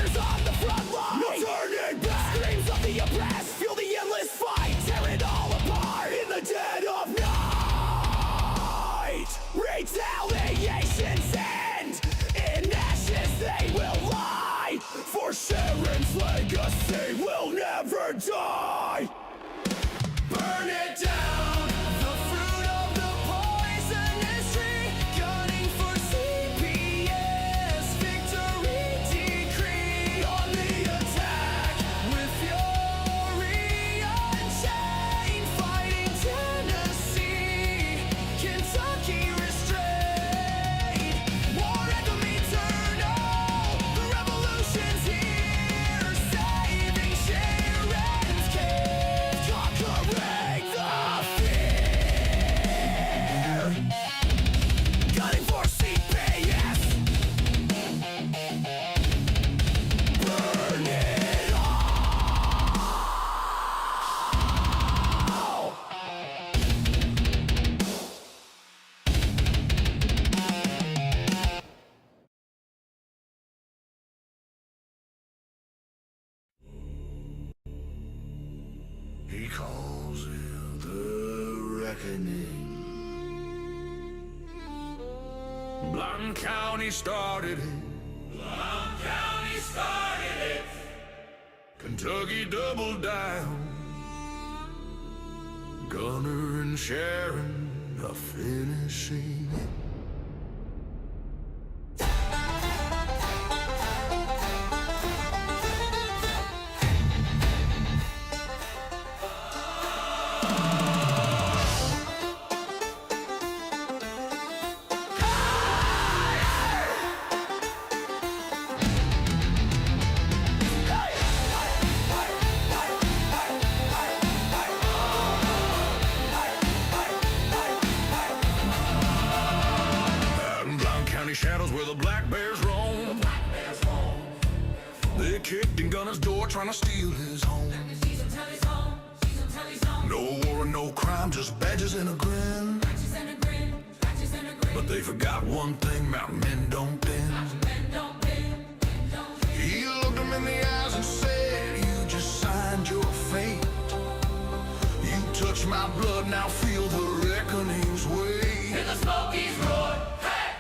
soldiers on the front line. No turning back. Screams of the oppressed, feel the endless fight, tear it all apart in the dead of night. Retaliation's end, in ashes they will lie, for Sharon's legacy will never die. Burn it down, the fruit of the poisonous tree, gunning for CPS, victory decree. On the attack, with fury unchained, fighting Tennessee, Kentucky restrained. War anthem eternal, the revolution's here, saving Sharon's cave, conquering the fear. Gunning for CPS, burn it all. He calls it the reckoning. Blount County started it. Blount County started it. Kentucky doubled down. Gunner and Sharon are finishing it. Shadows where the black bears roam. They kicked in Gunner's door trying to steal his home. No war and no crime, just badges and a grin. But they forgot one thing, mountain men don't bend. He looked him in the eyes and said, you just signed your fate. You touched my blood, now feel the reckoning's weight. Hear the Smokies roar, hey!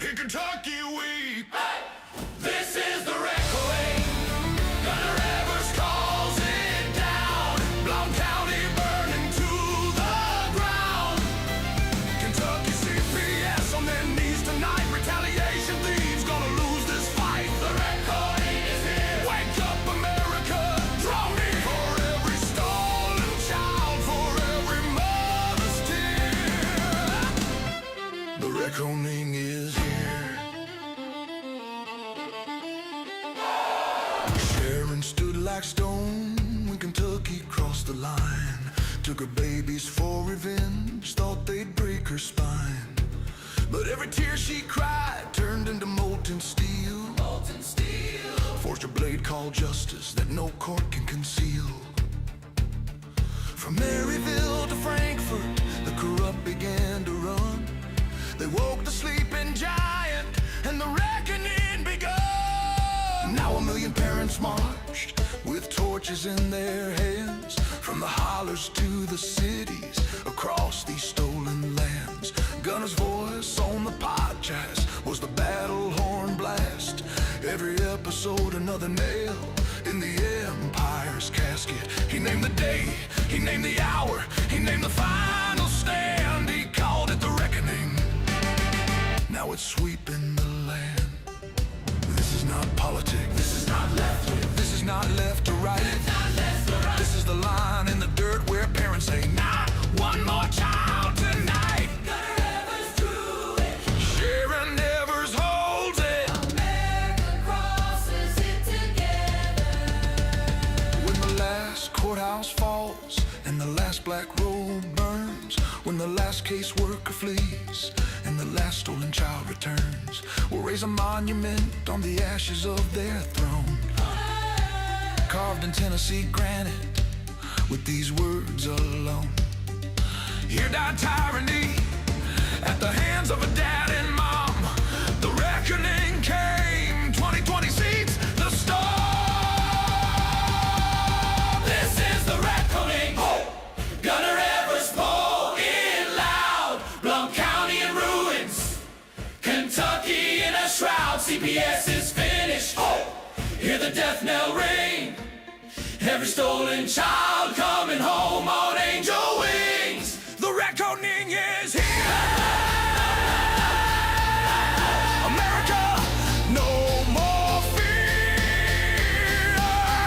In Kentucky weep. Hey! This is the reckoning. Gunner Evers calls it down. Blount County burning to the ground. Kentucky CPS on their knees tonight. Retaliation thieves gonna lose this fight. The reckoning is here. Wake up, America. Draw near. For every stolen child, for every mother's tear. The reckoning is here. Sharon stood like stone when Kentucky crossed the line. Took her babies for revenge, thought they'd break her spine. But every tear she cried turned into molten steel. Forged a blade called justice that no court can conceal. From Maryville to Frankfort, the corrupt began to run. They woke the sleeping giant, and the reckoning begun. Now 1 million parents marched with torches in their hands, from the hollers to the cities, across these stolen lands. Gunner's voice on the podcast was the battle horn blast. Every episode another nail in the empire's casket. He named the day, he named the hour, he named the final stand. He called it the reckoning. Now it's sweeping the land. This is not politics. This is not left wing. This is not left or right. It's not left or right. This is the line in the dirt where parents say, not one more child tonight. Gunner Evers drew it. Sharon Evers holds it. America crosses it together. When the last courthouse falls and the last black robe burns, when the last caseworker flees and the last stolen child returns, we'll raise a monument on the ashes of their throne, carved in Tennessee granite with these words alone. Here died tyranny at the hands of a dad and mom. The reckoning came, 2020 seats the storm. CPS is finished. Hear the death knell ring. Every stolen child coming home on angel wings. The reckoning is here. America, no more fear.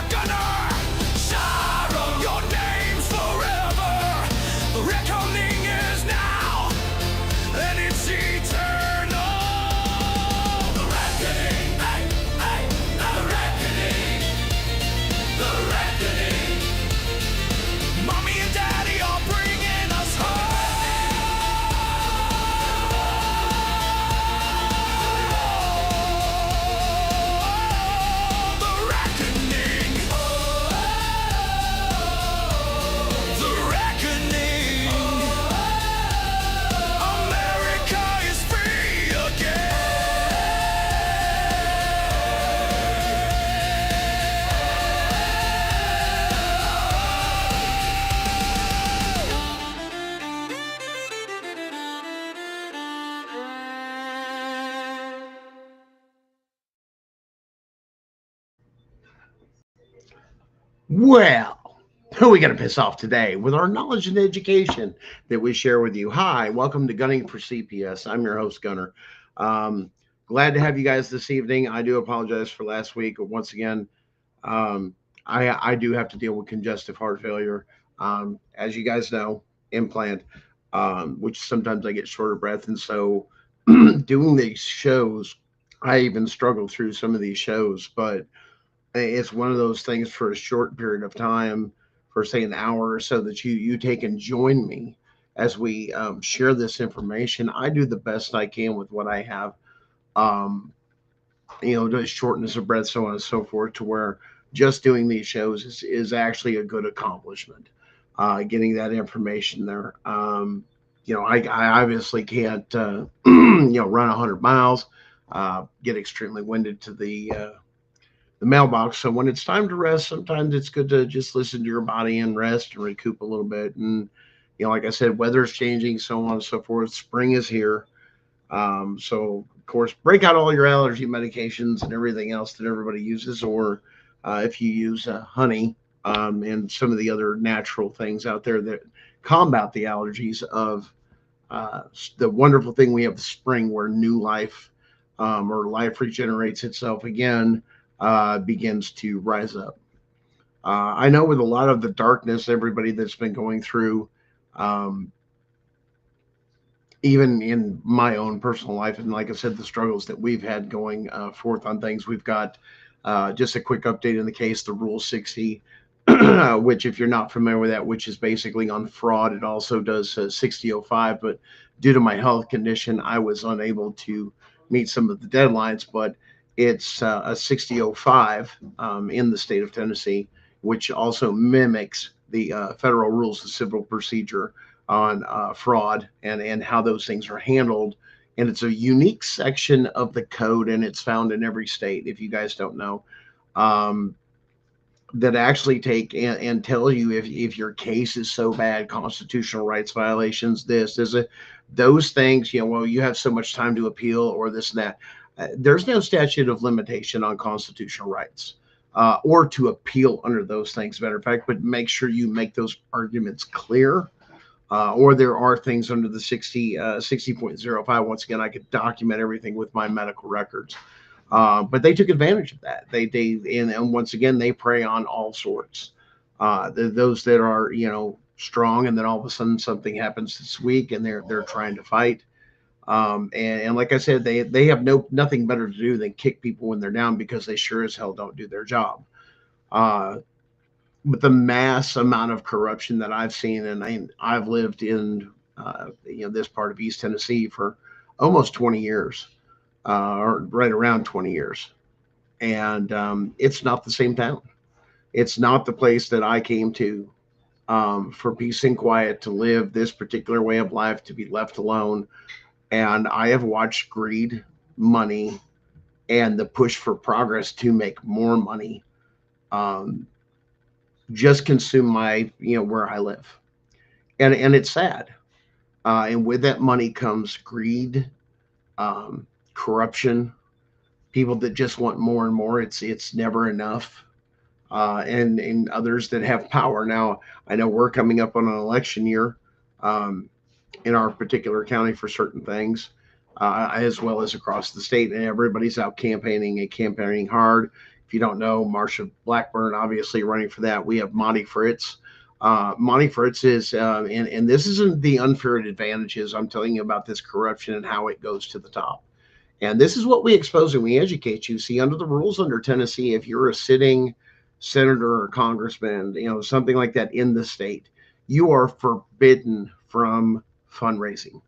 Gunner, Sharon, your name's forever. The reckoning is now, and it's eternal. The reckoning, hey, hey, the reckoning. The reckoning. Mommy and Daddy are bringing us home. The reckoning. The reckoning. America is free again. Well, who are we going to piss off today with our knowledge and education that we share with you? Hi, welcome to Gunning for CPS. I'm your host, Gunner. Glad to have you guys this evening. I do apologize for last week. Once again, I do have to deal with congestive heart failure. As you guys know, implant, which sometimes I get short of breath. And so doing these shows, I even struggle through some of these shows, but it's one of those things for a short period of time, for say an hour or so, that you take and join me as we share this information. I do the best I can with what I have, the shortness of breath, so on and so forth, to where just doing these shows is actually a good accomplishment. Getting that information there. I obviously can't run 100 miles, get extremely winded to the mailbox. So when it's time to rest, sometimes it's good to just listen to your body and rest and recoup a little bit. And like I said, weather's changing, so on and so forth. Spring is here. So of course, break out all your allergy medications and everything else that everybody uses, or if you use honey, and some of the other natural things out there that combat the allergies of the wonderful thing we have, the spring, where new life, or life regenerates itself again, begins to rise up. I know with a lot of the darkness, everybody that's been going through, even in my own personal life, and like I said, the struggles that we've had going forth on things, we've got just a quick update in the case, the Rule 60, which, if you're not familiar with that, which is basically on fraud. It also does 6005, but due to my health condition, I was unable to meet some of the deadlines, but it's a 6005 in the state of Tennessee, which also mimics the federal rules of civil procedure on fraud and how those things are handled. And it's a unique section of the code, and it's found in every state, if you guys don't know, that actually take and tell you if your case is so bad, constitutional rights violations, those things, well, you have so much time to appeal, or this and that. There's no statute of limitation on constitutional rights, or to appeal under those things, matter of fact, but make sure you make those arguments clear. Or there are things under the 60.05. Once again, I could document everything with my medical records. But they took advantage of that. And once again, they prey on all sorts. Those that are, strong, and then all of a sudden something happens this week and they're trying to fight. And like I said, they have nothing better to do than kick people when they're down, because they sure as hell don't do their job. But the mass amount of corruption that I've seen, and I've lived in this part of East Tennessee for almost 20 years, or right around 20 years, and it's not the same town. It's not the place that I came to for peace and quiet, to live this particular way of life, to be left alone. And I have watched greed, money, and the push for progress to make more money just consume my, where I live. And it's sad. And with that money comes greed, corruption, people that just want more and more. It's never enough. And others that have power. Now, I know we're coming up on an election year um, in our particular county for certain things, as well as across the state, and everybody's out campaigning and campaigning hard. If you don't know, Marsha Blackburn obviously running for that. We have Monty Fritz. Monty Fritz is, and this isn't the unfair advantages. I'm telling you about this corruption and how it goes to the top. And this is what we expose and we educate you. See, under the rules under Tennessee, if you're a sitting senator or congressman, something like that in the state, you are forbidden from fundraising.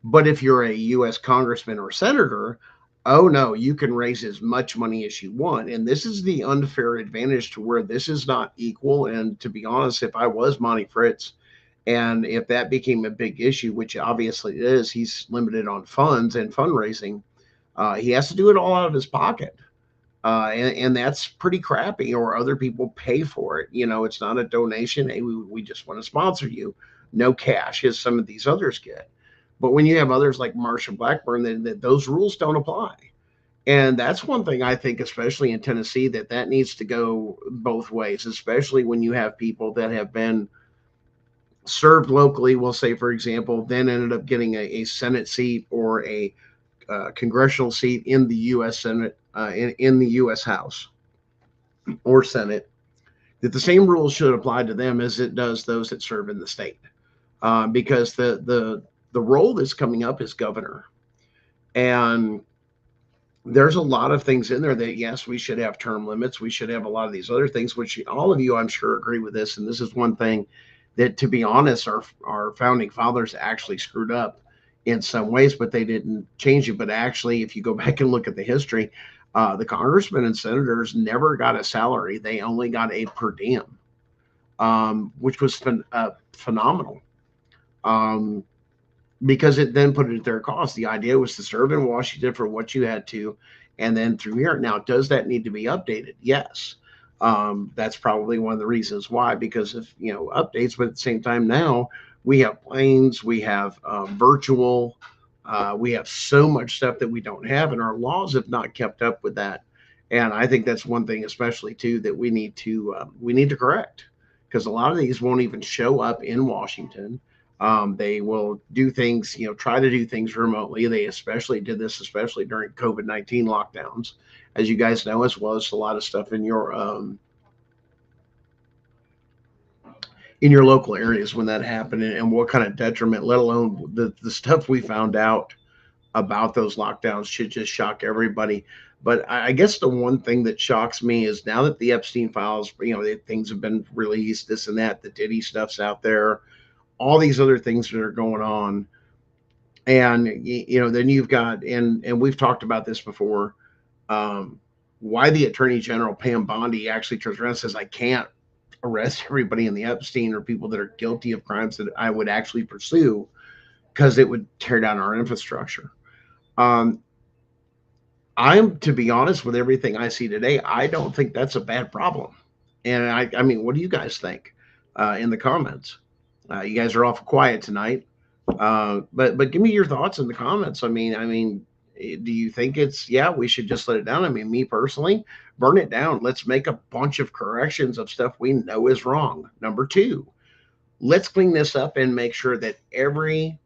But if you're a U.S. congressman or senator, oh no, you can raise as much money as you want. And this is the unfair advantage to where this is not equal. And to be honest, if I was Monty Fritz, and if that became a big issue, which obviously it is, he's limited on funds and fundraising. He has to do it all out of his pocket. And that's pretty crappy, or other people pay for it. It's not a donation. Hey, we just want to sponsor you. No cash, as some of these others get. But when you have others like Marsha Blackburn, then those rules don't apply. And that's one thing I think, especially in Tennessee, that needs to go both ways, especially when you have people that have been served locally, we'll say, for example, then ended up getting a Senate seat or a congressional seat in the U.S. Senate, in the U.S. House or Senate, that the same rules should apply to them as it does those that serve in the state, because the role that's coming up is governor, and there's a lot of things in there that, yes, we should have term limits. We should have a lot of these other things, which all of you, I'm sure, agree with this. And this is one thing that, to be honest, our founding fathers actually screwed up in some ways, but they didn't change it. But actually, if you go back and look at the history, the congressmen and senators never got a salary. They only got a per diem, which was phenomenal. Because it then put it at their cost. The idea was to serve in Washington for what you had to, and then through here. Now, does that need to be updated? Yes. That's probably one of the reasons why, because of updates. But at the same time, now we have planes, we have virtual, we have so much stuff that we don't have, and our laws have not kept up with that. And I think that's one thing, especially too, that we need to correct, because a lot of these won't even show up in Washington. They will do things, try to do things remotely. They especially did this, especially during COVID-19 lockdowns, as you guys know, as well as a lot of stuff in your local areas when that happened, and what kind of detriment, let alone the stuff we found out about those lockdowns, should just shock everybody. But I guess the one thing that shocks me is, now that the Epstein files, things have been released, this and that, the Diddy stuff's out there, all these other things that are going on. And, then you've got, and we've talked about this before, why the Attorney General, Pam Bondi, actually turns around and says, I can't arrest everybody in the Epstein or people that are guilty of crimes that I would actually pursue, because it would tear down our infrastructure. To be honest, with everything I see today, I don't think that's a bad problem. And I mean, what do you guys think in the comments? You guys are awful quiet tonight, but give me your thoughts in the comments. I mean, do you think we should just let it down? I mean, me personally, burn it down. Let's make a bunch of corrections of stuff we know is wrong. Number two, let's clean this up and make sure that every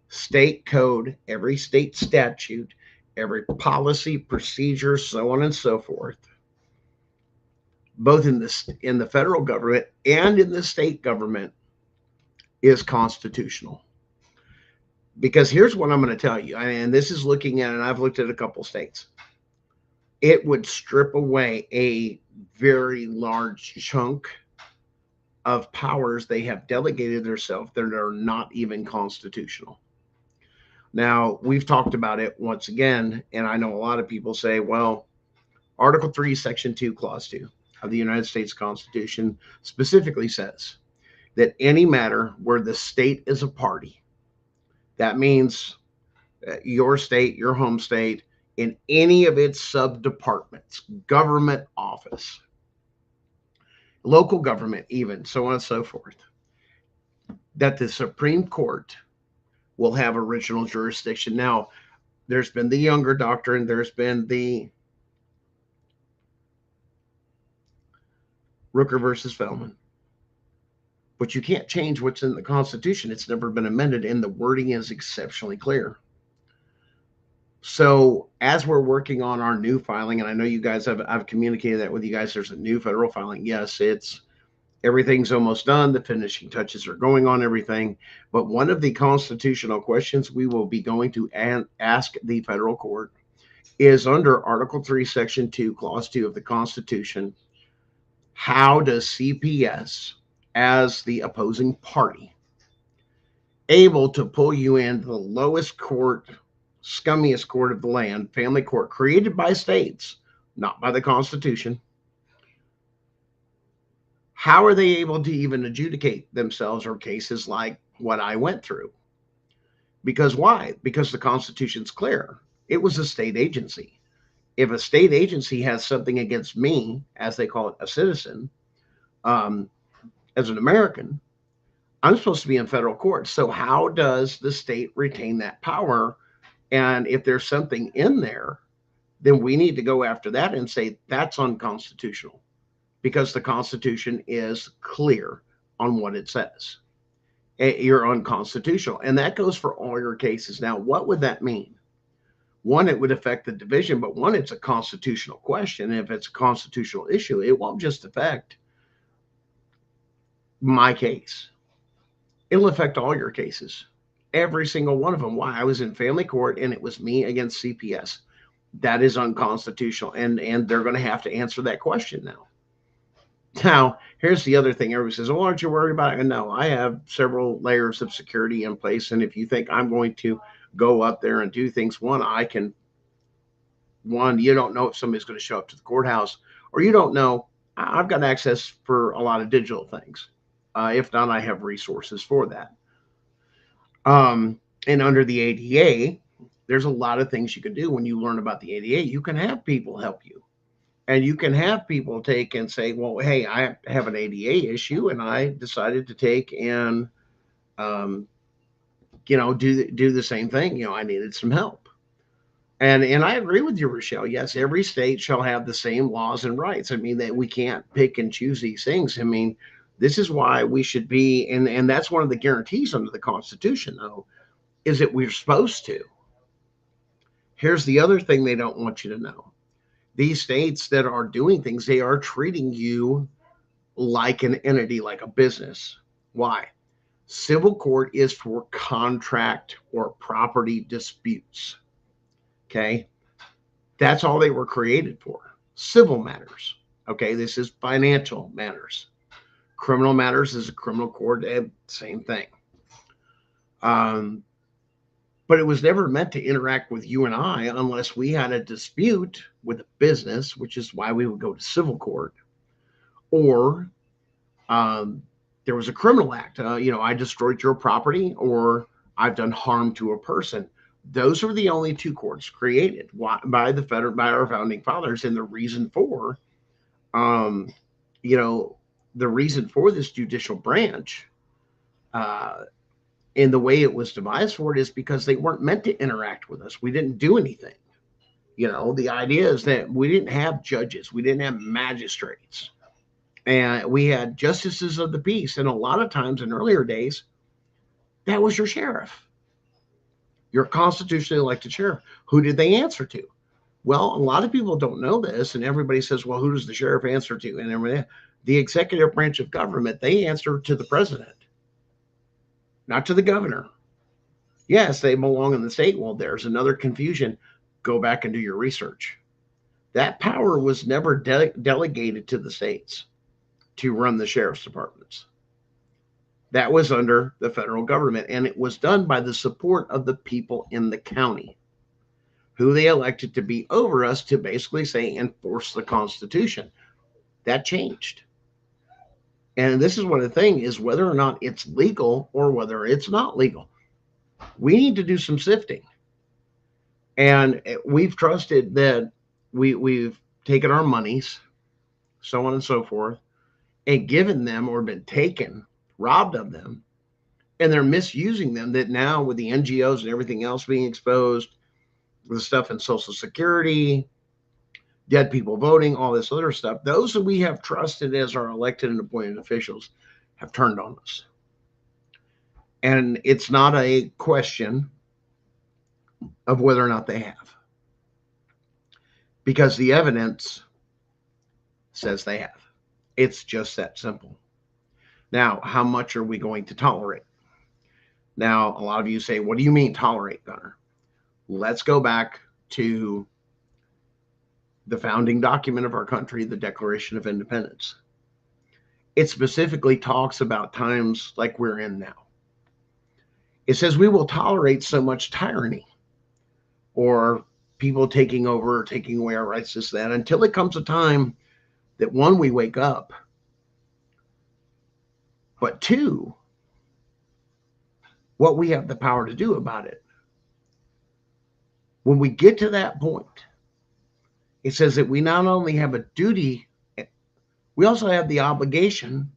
state code, every state statute, every policy, procedure, so on and so forth, both in the federal government and in the state government, is constitutional. Because here's what I'm going to tell you, and this is looking at, and I've looked at a couple states, it would strip away a very large chunk of powers they have delegated themselves that are not even constitutional. Now, we've talked about it once again, and I know a lot of people say, well, Article 3, Section 2, Clause 2 of the United States Constitution specifically says that any matter where the state is a party, that means your state, your home state, in any of its sub-departments, government office, local government even, so on and so forth, that the Supreme Court will have original jurisdiction. Now, There's been the Younger doctrine. There's been the Rooker versus Feldman. But you can't change what's in the Constitution. It's never been amended, and the wording is exceptionally clear. So as we're working on our new filing, and I know you guys have, I've communicated that with you guys, there's a new federal filing. Yes, it's everything's almost done. The finishing touches are going on everything. But one of the constitutional questions we will be going to ask the federal court is under Article 3, Section 2, Clause 2 of the Constitution. How does CPS, as the opposing party, able to pull you in the lowest court, scummiest court of the land, family court, created by states, not by the Constitution? How are they able to even adjudicate themselves or cases like what I went through? Because why? Because the Constitution's clear. It was a state agency. If a state agency has something against me, as they call it, a citizen, as an American, I'm supposed to be in federal court. So how does the state retain that power? And if there's something in there, then we need to go after that and say that's unconstitutional, because the Constitution is clear on what it says. You're unconstitutional. And that goes for all your cases. Now, what would that mean? One, it would affect the division, but one, it's a constitutional question. And if it's a constitutional issue, it won't just affect my case. It'll affect all your cases, every single one of them. Why? I was in family court and it was me against CPS. That is unconstitutional. And they're going to have to answer that question now. Now, here's the other thing. Everybody says, well, aren't you worried about it? And no, I have several layers of security in place. And if you think I'm going to go up there and do things, one, you don't know if somebody's going to show up to the courthouse, or you don't know. I've got access for a lot of digital things. If not, I have resources for that. And under the ADA, there's a lot of things you can do when you learn about the ADA. You can have people help you. And you can have people take and say, well, hey, I have an ADA issue and I decided to take and, do the same thing. I needed some help. And I agree with you, Rochelle. Yes, every state shall have the same laws and rights. I mean, that we can't pick and choose these things. I mean, this is why we should be, and that's one of the guarantees under the Constitution, though, is that we're supposed to. Here's the other thing they don't want you to know. These states that are doing things, they are treating you like an entity, like a business. Why? Civil court is for contract or property disputes. Okay? That's all they were created for. Civil matters. Okay? This is financial matters. Criminal matters is a criminal court, same thing. But it was never meant to interact with you and I unless we had a dispute with a business, which is why we would go to civil court, or there was a criminal act. I destroyed your property, or I've done harm to a person. Those are the only two courts created by our founding fathers, and the reason for, the reason for this judicial branch. And the way it was devised for it is because they weren't meant to interact with us. We didn't do anything. The idea is that we didn't have judges. We didn't have magistrates. And we had justices of the peace. And a lot of times in earlier days, that was your sheriff, your constitutionally elected sheriff. Who did they answer to? Well, a lot of people don't know this. And everybody says, well, who does the sheriff answer to? And the executive branch of government, they answer to the president, not to the governor. Yes, they belong in the state. Well, there's another confusion. Go back and do your research. That power was never delegated to the states to run the sheriff's departments. That was under the federal government, and it was done by the support of the people in the county, who they elected to be over us to basically say enforce the Constitution. That changed. And this is what the thing is, whether or not it's legal or whether it's not legal. We need to do some sifting. And we've trusted that we've taken our monies, so on and so forth, and given them or been taken, robbed of them, and they're misusing them. That now with the NGOs and everything else being exposed, the stuff in Social Security, dead people voting, all this other stuff, those that we have trusted as our elected and appointed officials have turned on us. And it's not a question of whether or not they have, because the evidence says they have. It's just that simple. Now, how much are we going to tolerate? Now, a lot of you say, what do you mean tolerate, Gunner? Let's go back to the founding document of our country, the Declaration of Independence. It specifically talks about times like we're in now. It says we will tolerate so much tyranny or people taking over or taking away our rights, this, that, until it comes a time that, one, we wake up, but two, what we have the power to do about it. When we get to that point, it says that we not only have a duty, we also have the obligation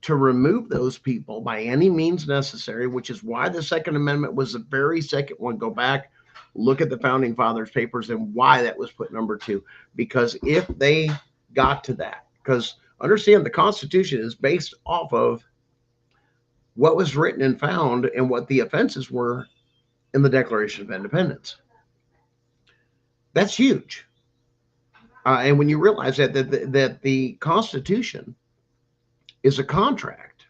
to remove those people by any means necessary, which is why the Second Amendment was the very second one. Go back, look at the Founding Fathers papers and why that was put number 2. Because if they got to that, because understand the Constitution is based off of what was written and found and what the offenses were in the Declaration of Independence. That's huge. And when you realize that the Constitution is a contract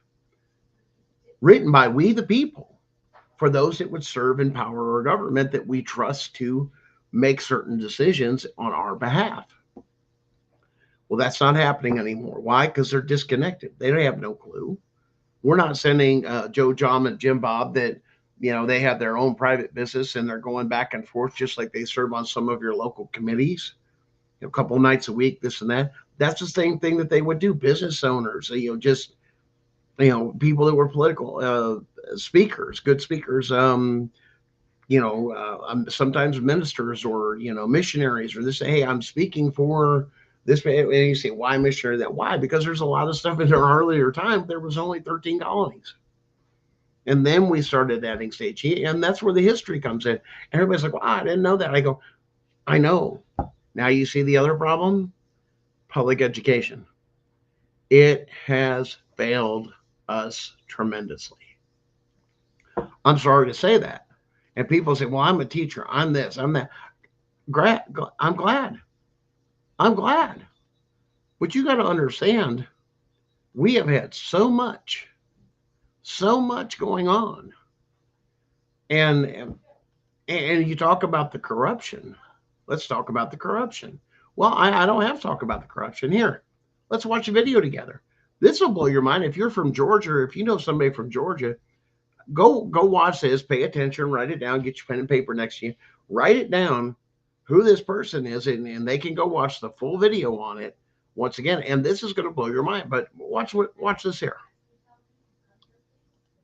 written by we the people for those that would serve in power or government that we trust to make certain decisions on our behalf. Well, that's not happening anymore. Why? Because they're disconnected. They don't have no clue. We're not sending Joe, John, and Jim Bob that, you know, they have their own private business and they're going back and forth just like they serve on some of your local committees, you know, a couple of nights a week, this and that. That's the same thing that they would do. Business owners, you know, just, you know, people that were political speakers, good speakers, you know, sometimes ministers or, you know, missionaries, or this, hey, I'm speaking for this. And you say, why missionary? That why? Because there's a lot of stuff in our earlier time. There was only 13 colonies. And then we started adding states. And that's where the history comes in. And everybody's like, well, I didn't know that. I go, I know. Now you see the other problem? Public education. It has failed us tremendously. I'm sorry to say that. And people say, well, I'm a teacher. I'm this, I'm that. I'm glad. I'm glad. But you got to understand, we have had so much going on. And you talk about the corruption. Let's talk about the corruption. Well, I don't have to talk about the corruption here. Let's watch a video together. This will blow your mind. If you're from Georgia, or if you know somebody from Georgia, go watch this, pay attention, write it down, get your pen and paper next to you, write it down who this person is, and they can go watch the full video on it once again. And this is going to blow your mind, but watch this here.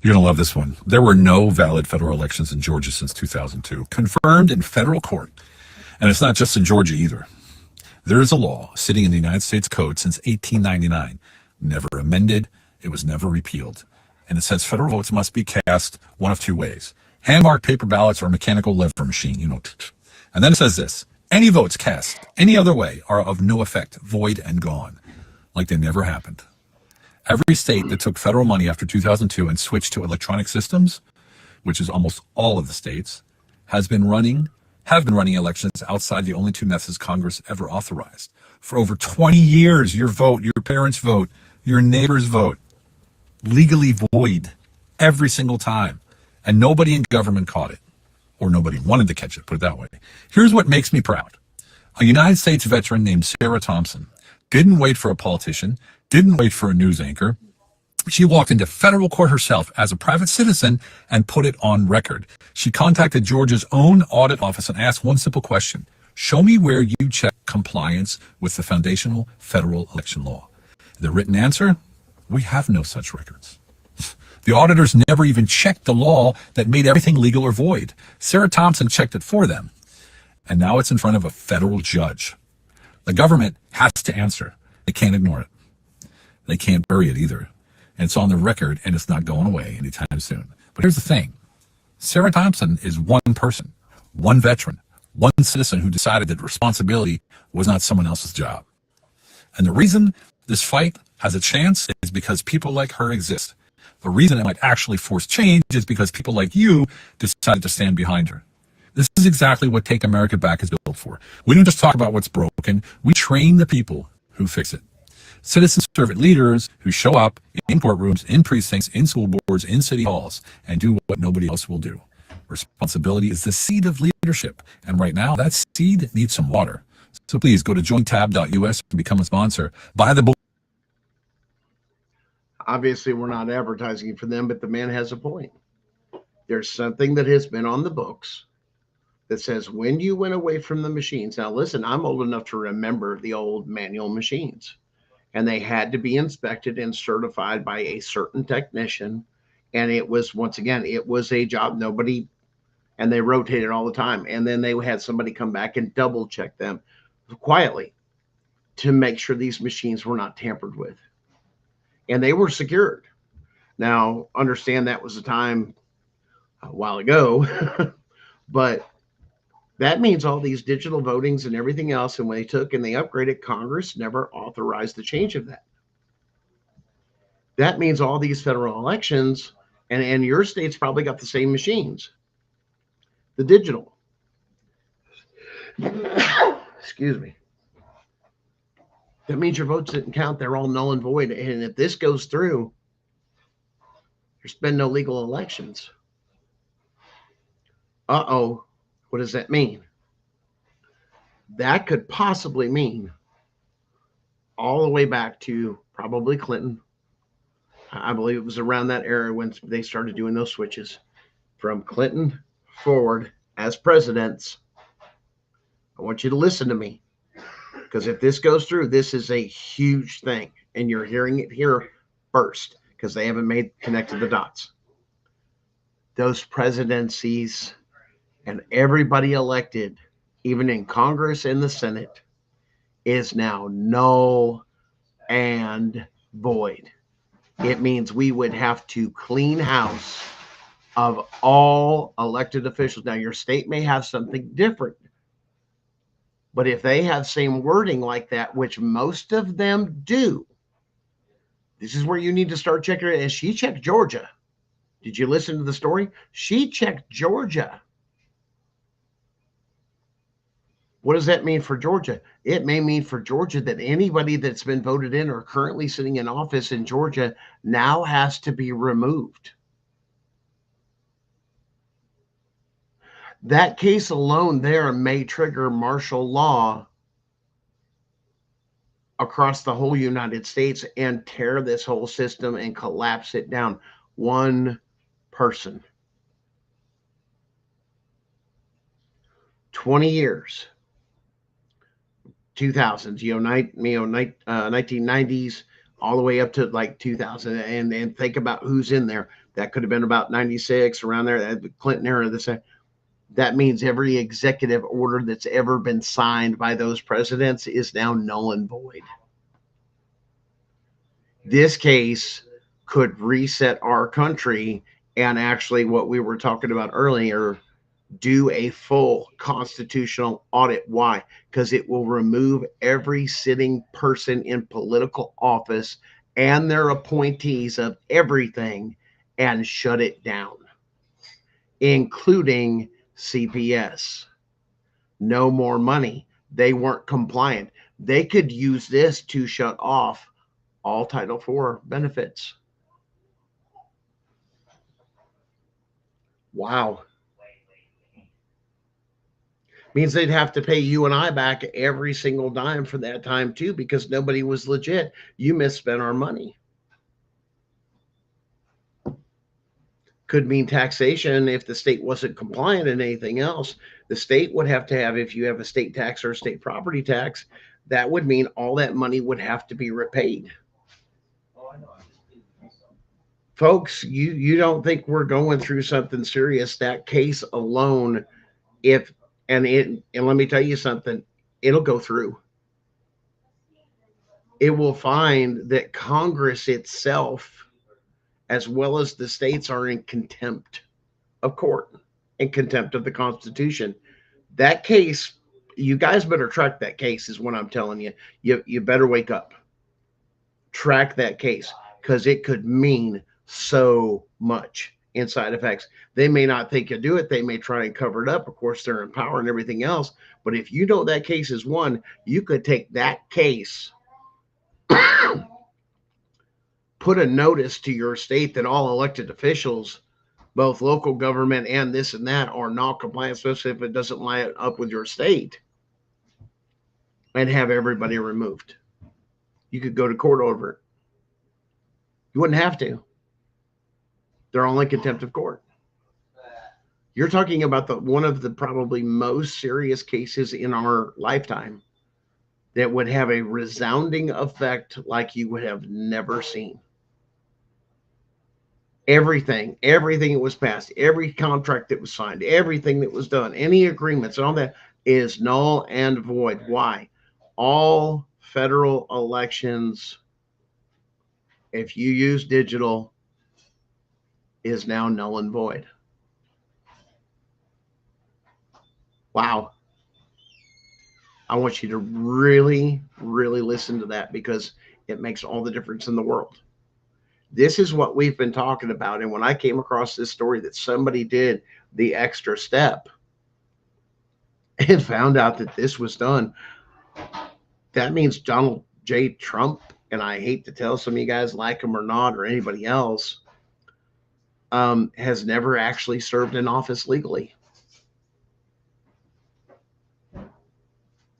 You're going to love this one. There were no valid federal elections in Georgia since 2002, confirmed in federal court. And it's not just in Georgia either. There is a law sitting in the United States Code since 1899, never amended, it was never repealed. And it says federal votes must be cast one of two ways: hand-marked paper ballots or a mechanical lever machine, you know. And then it says this: any votes cast any other way are of no effect, void and gone, like they never happened. Every state that took federal money after 2002 and switched to electronic systems, which is almost all of the states, have been running elections outside the only two methods Congress ever authorized. For over 20 years, your vote, your parents' vote, your neighbor's vote, legally void every single time. And nobody in government caught it, or nobody wanted to catch it, put it that way. Here's what makes me proud. A United States veteran named Sarah Thompson didn't wait for a politician, didn't wait for a news anchor. She walked into federal court herself as a private citizen and put it on record. She contacted Georgia's own audit office and asked one simple question: show me where you check compliance with the foundational federal election law. The written answer: we have no such records. The auditors never even checked the law that made everything legal or void. Sarah Thompson checked it for them. And now it's in front of a federal judge. The government has to answer. They can't ignore it. They can't bury it either. And it's on the record, and it's not going away anytime soon. But here's the thing. Sarah Thompson is one person, One veteran, one citizen who decided that responsibility was not someone else's job. And the reason this fight has a chance is because people like her exist. The reason it might actually force change is because people like you decided to stand behind her. This is exactly what Take America Back is built for. We don't just talk about what's broken, we train the people who fix it. Citizen servant leaders who show up in courtrooms, in precincts, in school boards, in city halls, and do what nobody else will do. Responsibility is the seed of leadership, and right now that seed needs some water. So please go to jointab.us to become a sponsor. Buy the book. Obviously, we're not advertising for them, but the man has a point. There's something that has been on the books that says when you went away from the machines. Now, listen, I'm old enough to remember the old manual machines, and they had to be inspected and certified by a certain technician. And it was, once again, it was a job nobody, and they rotated all the time. And then they had somebody come back and double check them quietly to make sure these machines were not tampered with. And they were secured. Now, understand that was a time a while ago, but that means all these digital votings and everything else, and when they took and they upgraded, Congress never authorized the change of that. That means all these federal elections, and your state's probably got the same machines, the digital. Excuse me. That means your votes didn't count. They're all null and void. And if this goes through, there's been no legal elections. Uh-oh. What does that mean? That could possibly mean all the way back to probably Clinton. I believe it was around that era when they started doing those switches from Clinton forward as presidents. I want you to listen to me, because if this goes through, this is a huge thing, and you're hearing it here first because they haven't connected the dots. Those presidencies and everybody elected, even in Congress and the Senate, is now null and void. It means we would have to clean house of all elected officials. Now, your state may have something different, but if they have same wording like that, which most of them do, this is where you need to start checking it. And she checked Georgia. Did you listen to the story? She checked Georgia. What does that mean for Georgia? It may mean for Georgia that anybody that's been voted in or currently sitting in office in Georgia now has to be removed. That case alone there may trigger martial law across the whole United States and tear this whole system and collapse it down. One person. 20 years. 2000s, 1990s, all the way up to like 2000. And think about who's in there. That could have been about 96, around there, the Clinton era. That means every executive order that's ever been signed by those presidents is now null and void. This case could reset our country and actually, what we were talking about earlier, do a full constitutional audit. Why? Because it will remove every sitting person in political office and their appointees of everything and shut it down, including CPS. No more money. They weren't compliant. They could use this to shut off all Title IV benefits. Wow. Means they'd have to pay you and I back every single dime for that time too, because nobody was legit. You misspent our money. Could mean taxation if the state wasn't compliant and anything else. The state would have to have, if you have a state tax or a state property tax, that would mean all that money would have to be repaid. Folks, you don't think we're going through something serious. That case alone, and let me tell you something, it'll go through. It will find that Congress itself, as well as the states, are in contempt of court. and contempt of the Constitution. That case, you guys better track that case, is what I'm telling you. You better wake up. Track that case because it could mean so much in side effects. They may not think you do it. They may try and cover it up. Of course, they're in power and everything else. But if you know that case is won, you could take that case, put a notice to your state that all elected officials, both local government and this and that, are not compliant, especially if it doesn't line up with your state, and have everybody removed. You could go to court over it. You wouldn't have to. They're all in contempt of court. You're talking about the one of the probably most serious cases in our lifetime that would have a resounding effect like you would have never seen. Everything that was passed, every contract that was signed, everything that was done, any agreements and all that is null and void. Why? All federal elections, if you use digital, is now null and void. Wow. I want you to really, really listen to that because it makes all the difference in the world. This is what we've been talking about. And when I came across this story that somebody did the extra step and found out that this was done, that means Donald J. Trump, and I hate to tell some of you guys like him or not, or anybody else, has never actually served in office legally.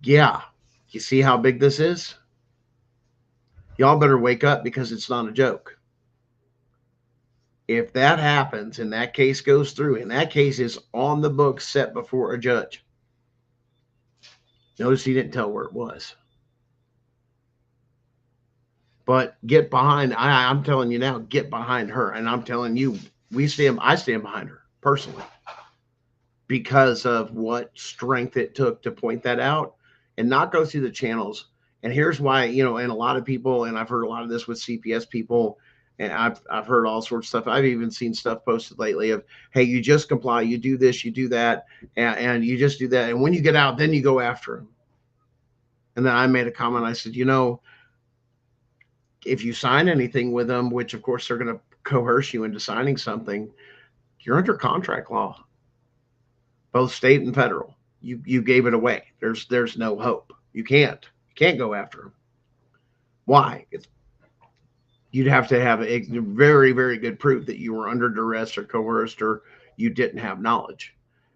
Yeah. You see how big this is? Y'all better wake up because it's not a joke. If that happens and that case goes through, and that case is on the books set before a judge, notice he didn't tell where it was. But get behind, I'm telling you now, get behind her. And I'm telling you, I stand behind her personally because of what strength it took to point that out and not go through the channels. And here's why, and a lot of people, and I've heard a lot of this with CPS people, and I've heard all sorts of stuff. I've even seen stuff posted lately of, hey, you just comply, you do this, you do that, and you just do that. And when you get out, then you go after them. And then I made a comment. I said, if you sign anything with them, which of course they're going to coerce you into signing something, you're under contract law, both state and federal. You gave it away. There's no hope. You can't go after them. Why? You'd have to have a very, very good proof that you were under duress or coerced or you didn't have knowledge.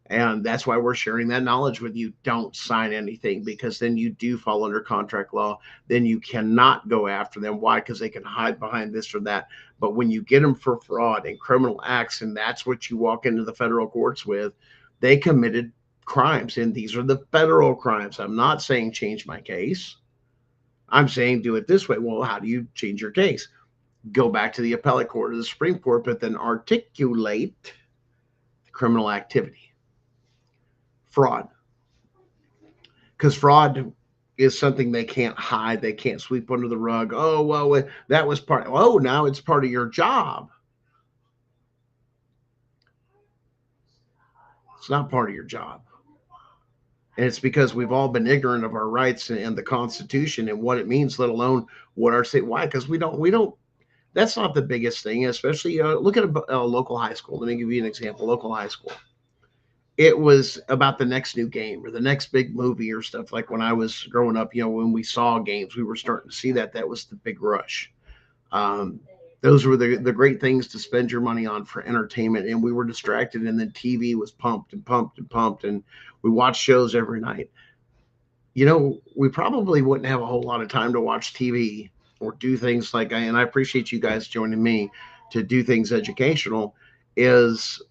And that's why we're sharing that knowledge with you. Don't sign anything because then you do fall under contract law. Then you cannot go after them. Why? Because they can hide behind this or that. But when you get them for fraud and criminal acts, and that's what you walk into the federal courts with, they committed crimes. And these are the federal crimes. I'm not saying change my case. I'm saying do it this way. Well, how do you change your case? Go back to the appellate court or the Supreme Court, but then articulate the criminal activity. Fraud. Because fraud is something they can't hide. They can't sweep under the rug. Oh, well, that was part. Oh, now it's part of your job. It's not part of your job. And it's because we've all been ignorant of our rights and the Constitution and what it means, let alone what our state. Why? Because we don't. That's not the biggest thing, especially look at a local high school. Let me give you an example. Local high school. It was about the next new game or the next big movie or stuff. Like when I was growing up, when we saw games, we were starting to see that was the big rush. Those were the great things to spend your money on for entertainment. And we were distracted. And then TV was pumped and pumped and pumped. And we watched shows every night. We probably wouldn't have a whole lot of time to watch TV or do things like, and I appreciate you guys joining me to do things educational, is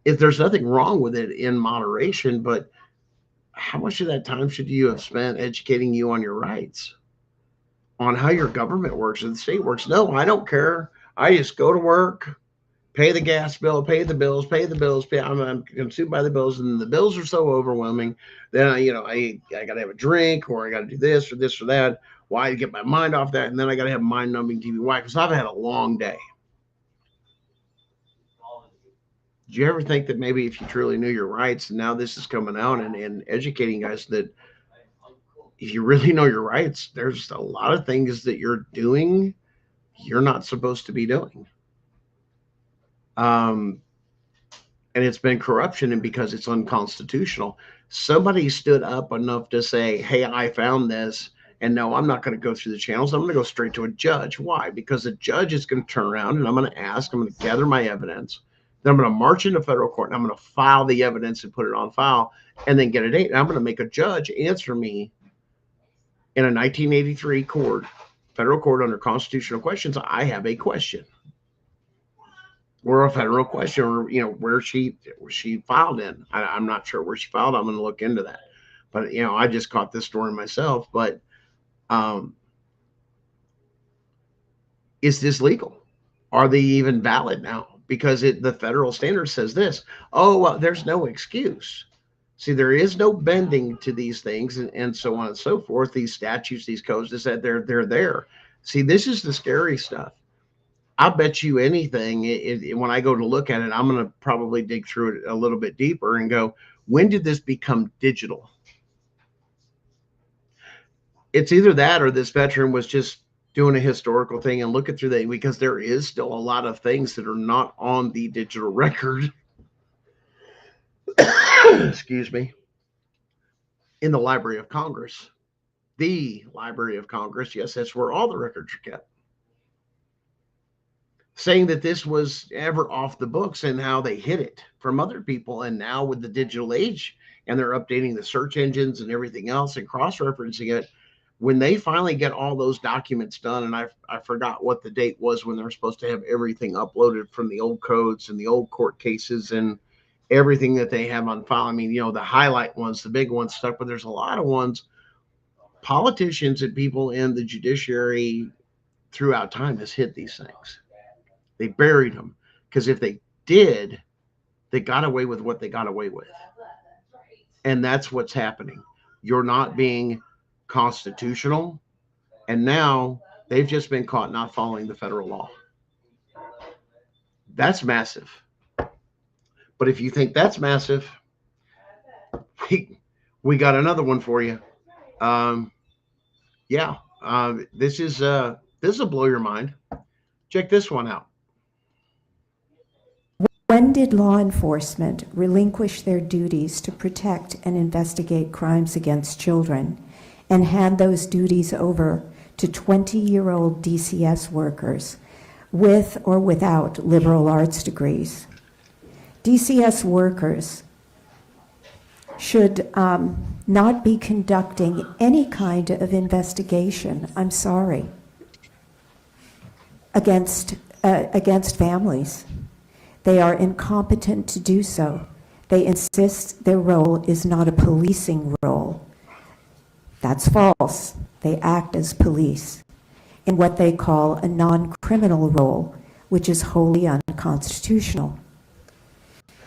if there's nothing wrong with it in moderation, but how much of that time should you have spent educating you on your rights, on how your government works and the state works? No, I don't care. I just go to work, pay the gas bill, pay the bills. I'm consumed by the bills, and the bills are so overwhelming. Then I got to have a drink, or I got to do this or that. Why? To get my mind off that, and then I got to have mind-numbing TV. Why? Because I've had a long day. Do you ever think that maybe if you truly knew your rights, and now this is coming out and educating guys that if you really know your rights, there's a lot of things that you're doing you're not supposed to be doing. Um, and it's been corruption, and because it's unconstitutional, somebody stood up enough to say, "Hey, I found this." And no, I'm not going to go through the channels. I'm going to go straight to a judge. Why? Because the judge is going to turn around and I'm going to ask, I'm going to gather my evidence. Then I'm going to march into federal court and I'm going to file the evidence and put it on file and then get a date. And I'm going to make a judge answer me in a 1983 court, federal court under constitutional questions. I have a question or a federal question, or where she filed in. I'm not sure where she filed. I'm going to look into that. But I just caught this story myself. But um, is this legal? Are they even valid now? Because the federal standard says this. Oh, well, there's no excuse. See, there is no bending to these things, and so on and so forth. These statutes, these codes, is that they're there. See, this is the scary stuff. I bet you anything, when I go to look at it, I'm going to probably dig through it a little bit deeper and go, when did this become digital? It's either that or this veteran was just doing a historical thing and looking through that, because there is still a lot of things that are not on the digital record. Excuse me. In the Library of Congress. The Library of Congress. Yes, that's where all the records are kept. Saying that this was ever off the books and how they hid it from other people. And now with the digital age, and they're updating the search engines and everything else and cross-referencing it, when they finally get all those documents done, and I forgot what the date was when they're supposed to have everything uploaded from the old codes and the old court cases and everything that they have on file. I mean, the highlight ones, the big ones stuck, but there's a lot of ones. Politicians and people in the judiciary throughout time has hid these things. They buried them, because if they did, they got away with what they got away with. And that's what's happening. You're not being constitutional, and now they've just been caught not following the federal law. That's massive. But if you think that's massive, we got another one for you. This will blow your mind. Check this one out. When did law enforcement relinquish their duties to protect and investigate crimes against children and hand those duties over to 20-year-old DCS workers with or without liberal arts degrees? DCS workers should not be conducting any kind of investigation, I'm sorry, against families. They are incompetent to do so. They insist their role is not a policing role. That's false. They act as police in what they call a non-criminal role, which is wholly unconstitutional.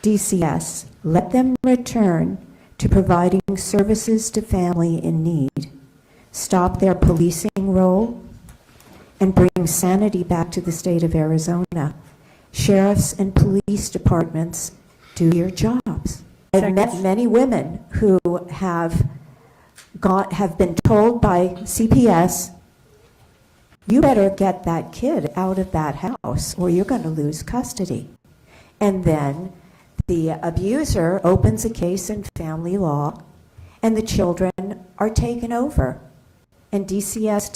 DCS, let them return to providing services to family in need. Stop their policing role and bring sanity back to the state of Arizona. Sheriffs and police departments, do your jobs. I've met many women who have been told by CPS, you better get that kid out of that house or you're going to lose custody. And then the abuser opens a case in family law and the children are taken over. And DCS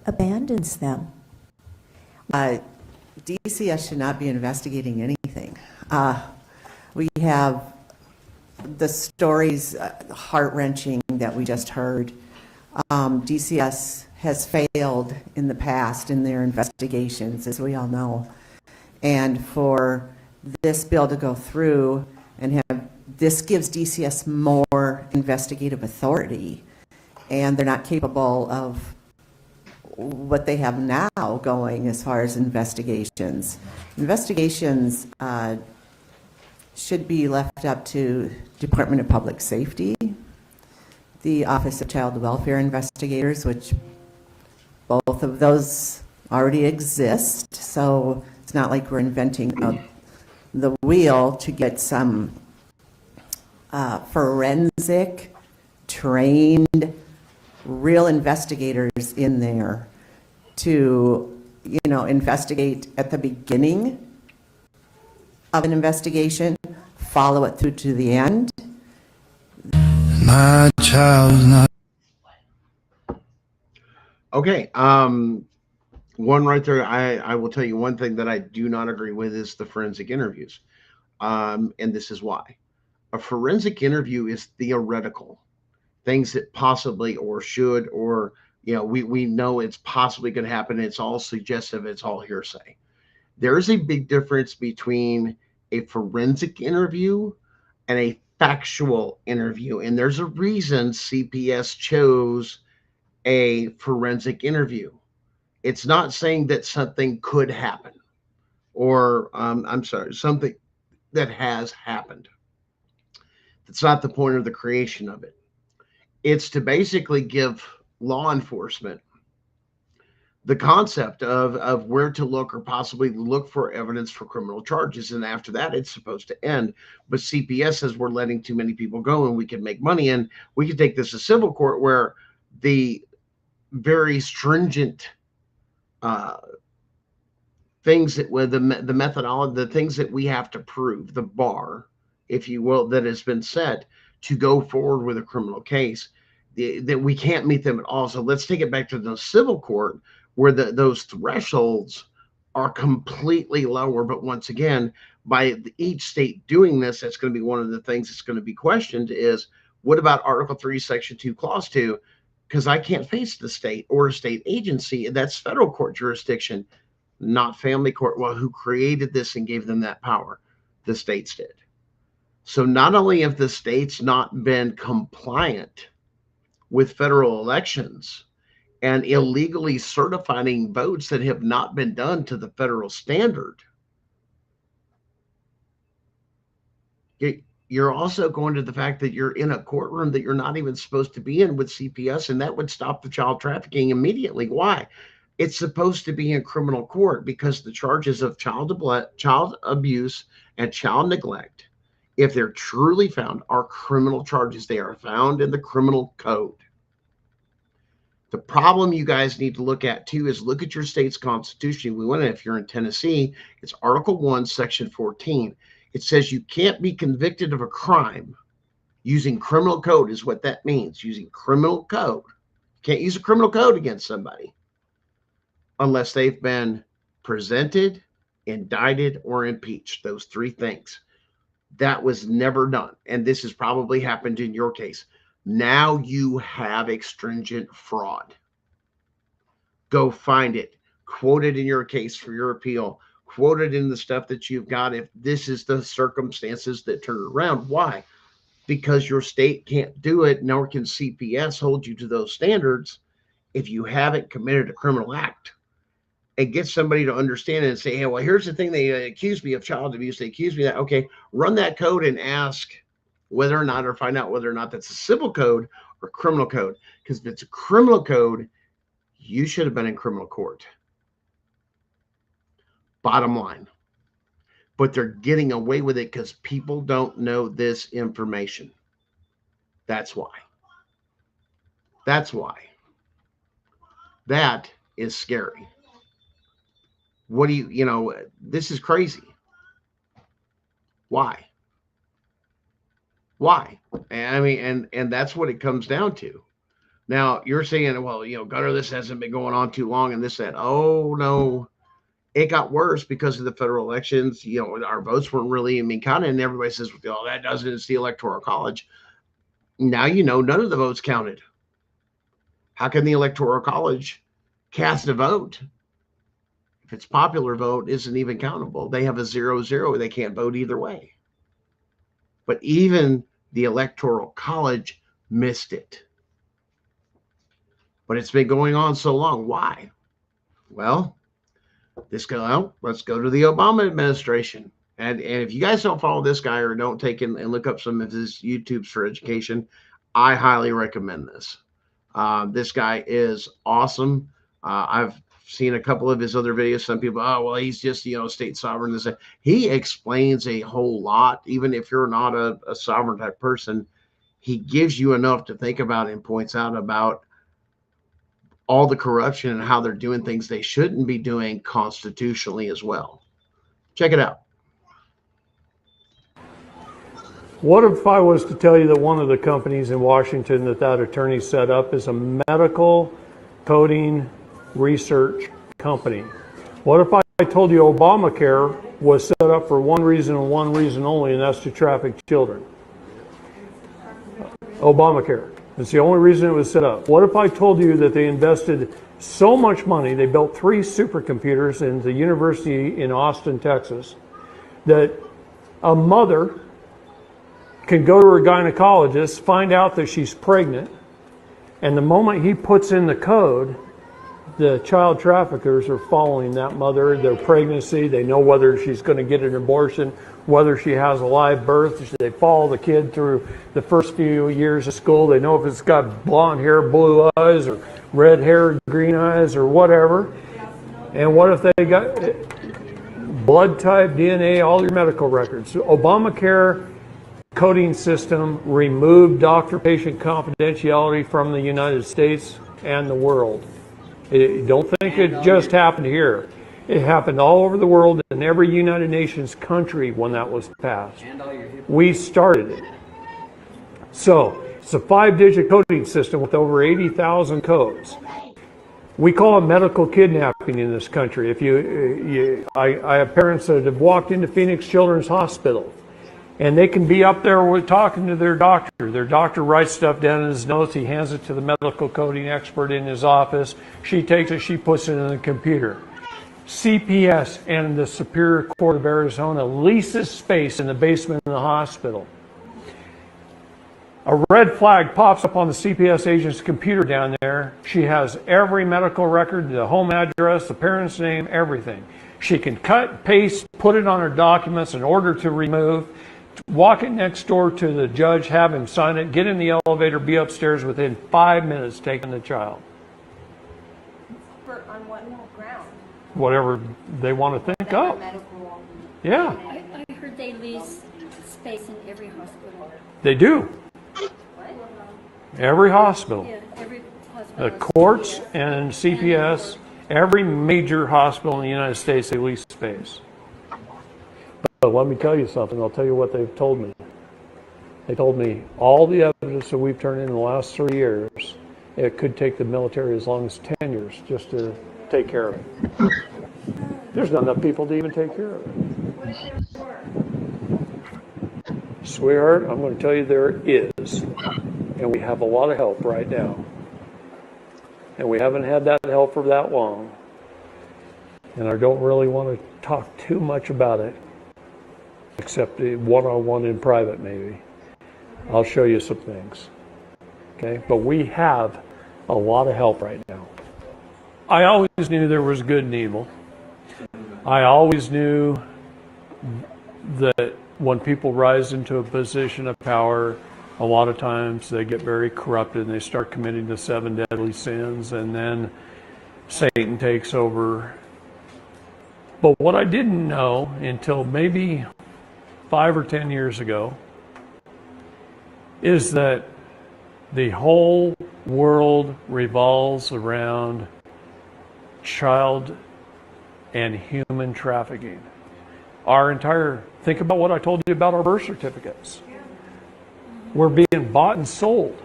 abandons them. DCS should not be investigating anything. We have the stories, heart-wrenching, that we just heard. DCS has failed in the past in their investigations, as we all know. And for this bill to go through and this gives DCS more investigative authority, and they're not capable of what they have now going as far as investigations. Investigations should be left up to Department of Public Safety, the Office of Child Welfare Investigators, which both of those already exist, so it's not like we're inventing wheel to get some forensic, trained, real investigators in there to, investigate at the beginning of an investigation, follow it through to the end. My child is not. Okay. One right there. I will tell you one thing that I do not agree with is the forensic interviews. And this is why. A forensic interview is theoretical. Things that possibly or should or we know it's possibly going to happen. It's all suggestive. It's all hearsay. There's a big difference between a forensic interview and a factual interview, and there's a reason CPS chose a forensic interview. It's not saying that something could happen or something that has happened. That's not the point of the creation of it. It's to basically give law enforcement the concept of where to look or possibly look for evidence for criminal charges. And after that, it's supposed to end. But CPS says we're letting too many people go and we can make money. And we can take this to civil court where the very stringent things that with the methodology, the things that we have to prove, the bar, if you will, that has been set to go forward with a criminal case, that we can't meet them at all. So let's take it back to the civil court where those thresholds are completely lower. But once again, by each state doing this, that's going to be one of the things that's going to be questioned is what about Article 3, Section 2, Clause 2? Because I can't face the state or a state agency. That's federal court jurisdiction, not family court. Well, who created this and gave them that power? The states did. So not only have the states not been compliant with federal elections and illegally certifying votes that have not been done to the federal standard, you're also going to the fact that you're in a courtroom that you're not even supposed to be in with CPS, and that would stop the child trafficking immediately. Why? It's supposed to be in criminal court because the charges of child abuse and child neglect, if they're truly found, are criminal charges. They are found in the criminal code. The problem you guys need to look at too is look at your state's constitution. We want to, if you're in Tennessee, it's Article 1, Section 14. It says you can't be convicted of a crime using criminal code is what that means. Using criminal code. You can't use a criminal code against somebody unless they've been presented, indicted, or impeached. Those three things. That was never done. And this has probably happened in your case. Now you have extringent fraud. Go find it. Quote it in your case for your appeal. Quote it in the stuff that you've got if this is the circumstances that turn it around. Why? Because your state can't do it, nor can CPS hold you to those standards if you haven't committed a criminal act. And get somebody to understand it and say, hey, well, here's the thing. They accused me of child abuse. They accused me of that. Okay, run that code and ask whether or not, or find out whether or not that's a civil code or criminal code. Because if it's a criminal code, you should have been in criminal court. Bottom line. But they're getting away with it because people don't know this information. That's why. That's why. That is scary. What do this is crazy. Why? Why? I mean, and that's what it comes down to. Now you're saying, well, Gunner, this hasn't been going on too long and this, that. Oh no, it got worse because of the federal elections. Our votes weren't really, counted, and everybody says, well, that doesn't, it's the Electoral College. Now, none of the votes counted. How can the Electoral College cast a vote if its popular vote isn't even countable? They have a 0-0. They can't vote either way. But even the Electoral College missed it. But it's been going on so long. Why? Well, let's go to the Obama administration. And if you guys don't follow this guy or don't take and look up some of his YouTubes for education, I highly recommend this. This guy is awesome. I've seen a couple of his other videos. Some people, oh well, he's just state sovereign. This he explains a whole lot. Even if you're not a sovereign type person, he gives you enough to think about and points out about all the corruption and how they're doing things they shouldn't be doing constitutionally as well. Check it out. What if I was to tell you that one of the companies in Washington that attorney set up is a medical coding research company? What if I told you Obamacare was set up for one reason and one reason only, and that's to traffic children? Obamacare. It's the only reason it was set up. What if I told you that they invested so much money, they built 3 supercomputers in the university in Austin, Texas, that a mother can go to her gynecologist, find out that she's pregnant, and the moment he puts in the code, the child traffickers are following that mother, their pregnancy. They know whether she's going to get an abortion, whether she has a live birth. They follow the kid through the first few years of school. They know if it's got blonde hair, blue eyes, or red hair, green eyes, or whatever. And what if they got blood type, DNA, all your medical records? So Obamacare coding system removed doctor-patient confidentiality from the United States and the world. Don't think it just happened here. It happened all over the world in every United Nations country when that was passed. We started it. So it's a 5-digit coding system with over 80,000 codes. We call it medical kidnapping in this country. I have parents that have walked into Phoenix Children's Hospital, and they can be up there talking to their doctor. Their doctor writes stuff down in his notes. He hands it to the medical coding expert in his office. She takes it, she puts it in the computer. CPS and the Superior Court of Arizona leases space in the basement of the hospital. A red flag pops up on the CPS agent's computer down there. She has every medical record, the home address, the parent's name, everything. She can cut, paste, put it on her documents, an order to remove, walk it next door to the judge, have him sign it, get in the elevator, be upstairs within 5 minutes taking the child. On what ground? Whatever they want to think of. Yeah. I heard they lease space in every hospital. They do. Every hospital. Yeah, every hospital. The courts and CPS, every major hospital in the United States, they lease space. But let me tell you something. I'll tell you what they've told me. They told me all the evidence that we've turned in the last 3 years, it could take the military as long as 10 years just to take care of it. There's not enough people to even take care of it. Sweetheart, I'm going to tell you there is. And we have a lot of help right now. And we haven't had that help for that long. And I don't really want to talk too much about it, except one-on-one in private maybe. I'll show you some things. Okay? But we have a lot of help right now. I always knew there was good and evil. I always knew that when people rise into a position of power, a lot of times they get very corrupted and they start committing the 7 deadly sins, and then Satan takes over. But what I didn't know until maybe 5 or 10 years ago is that the whole world revolves around child and human trafficking. Think about what I told you about our birth certificates. We're being bought and sold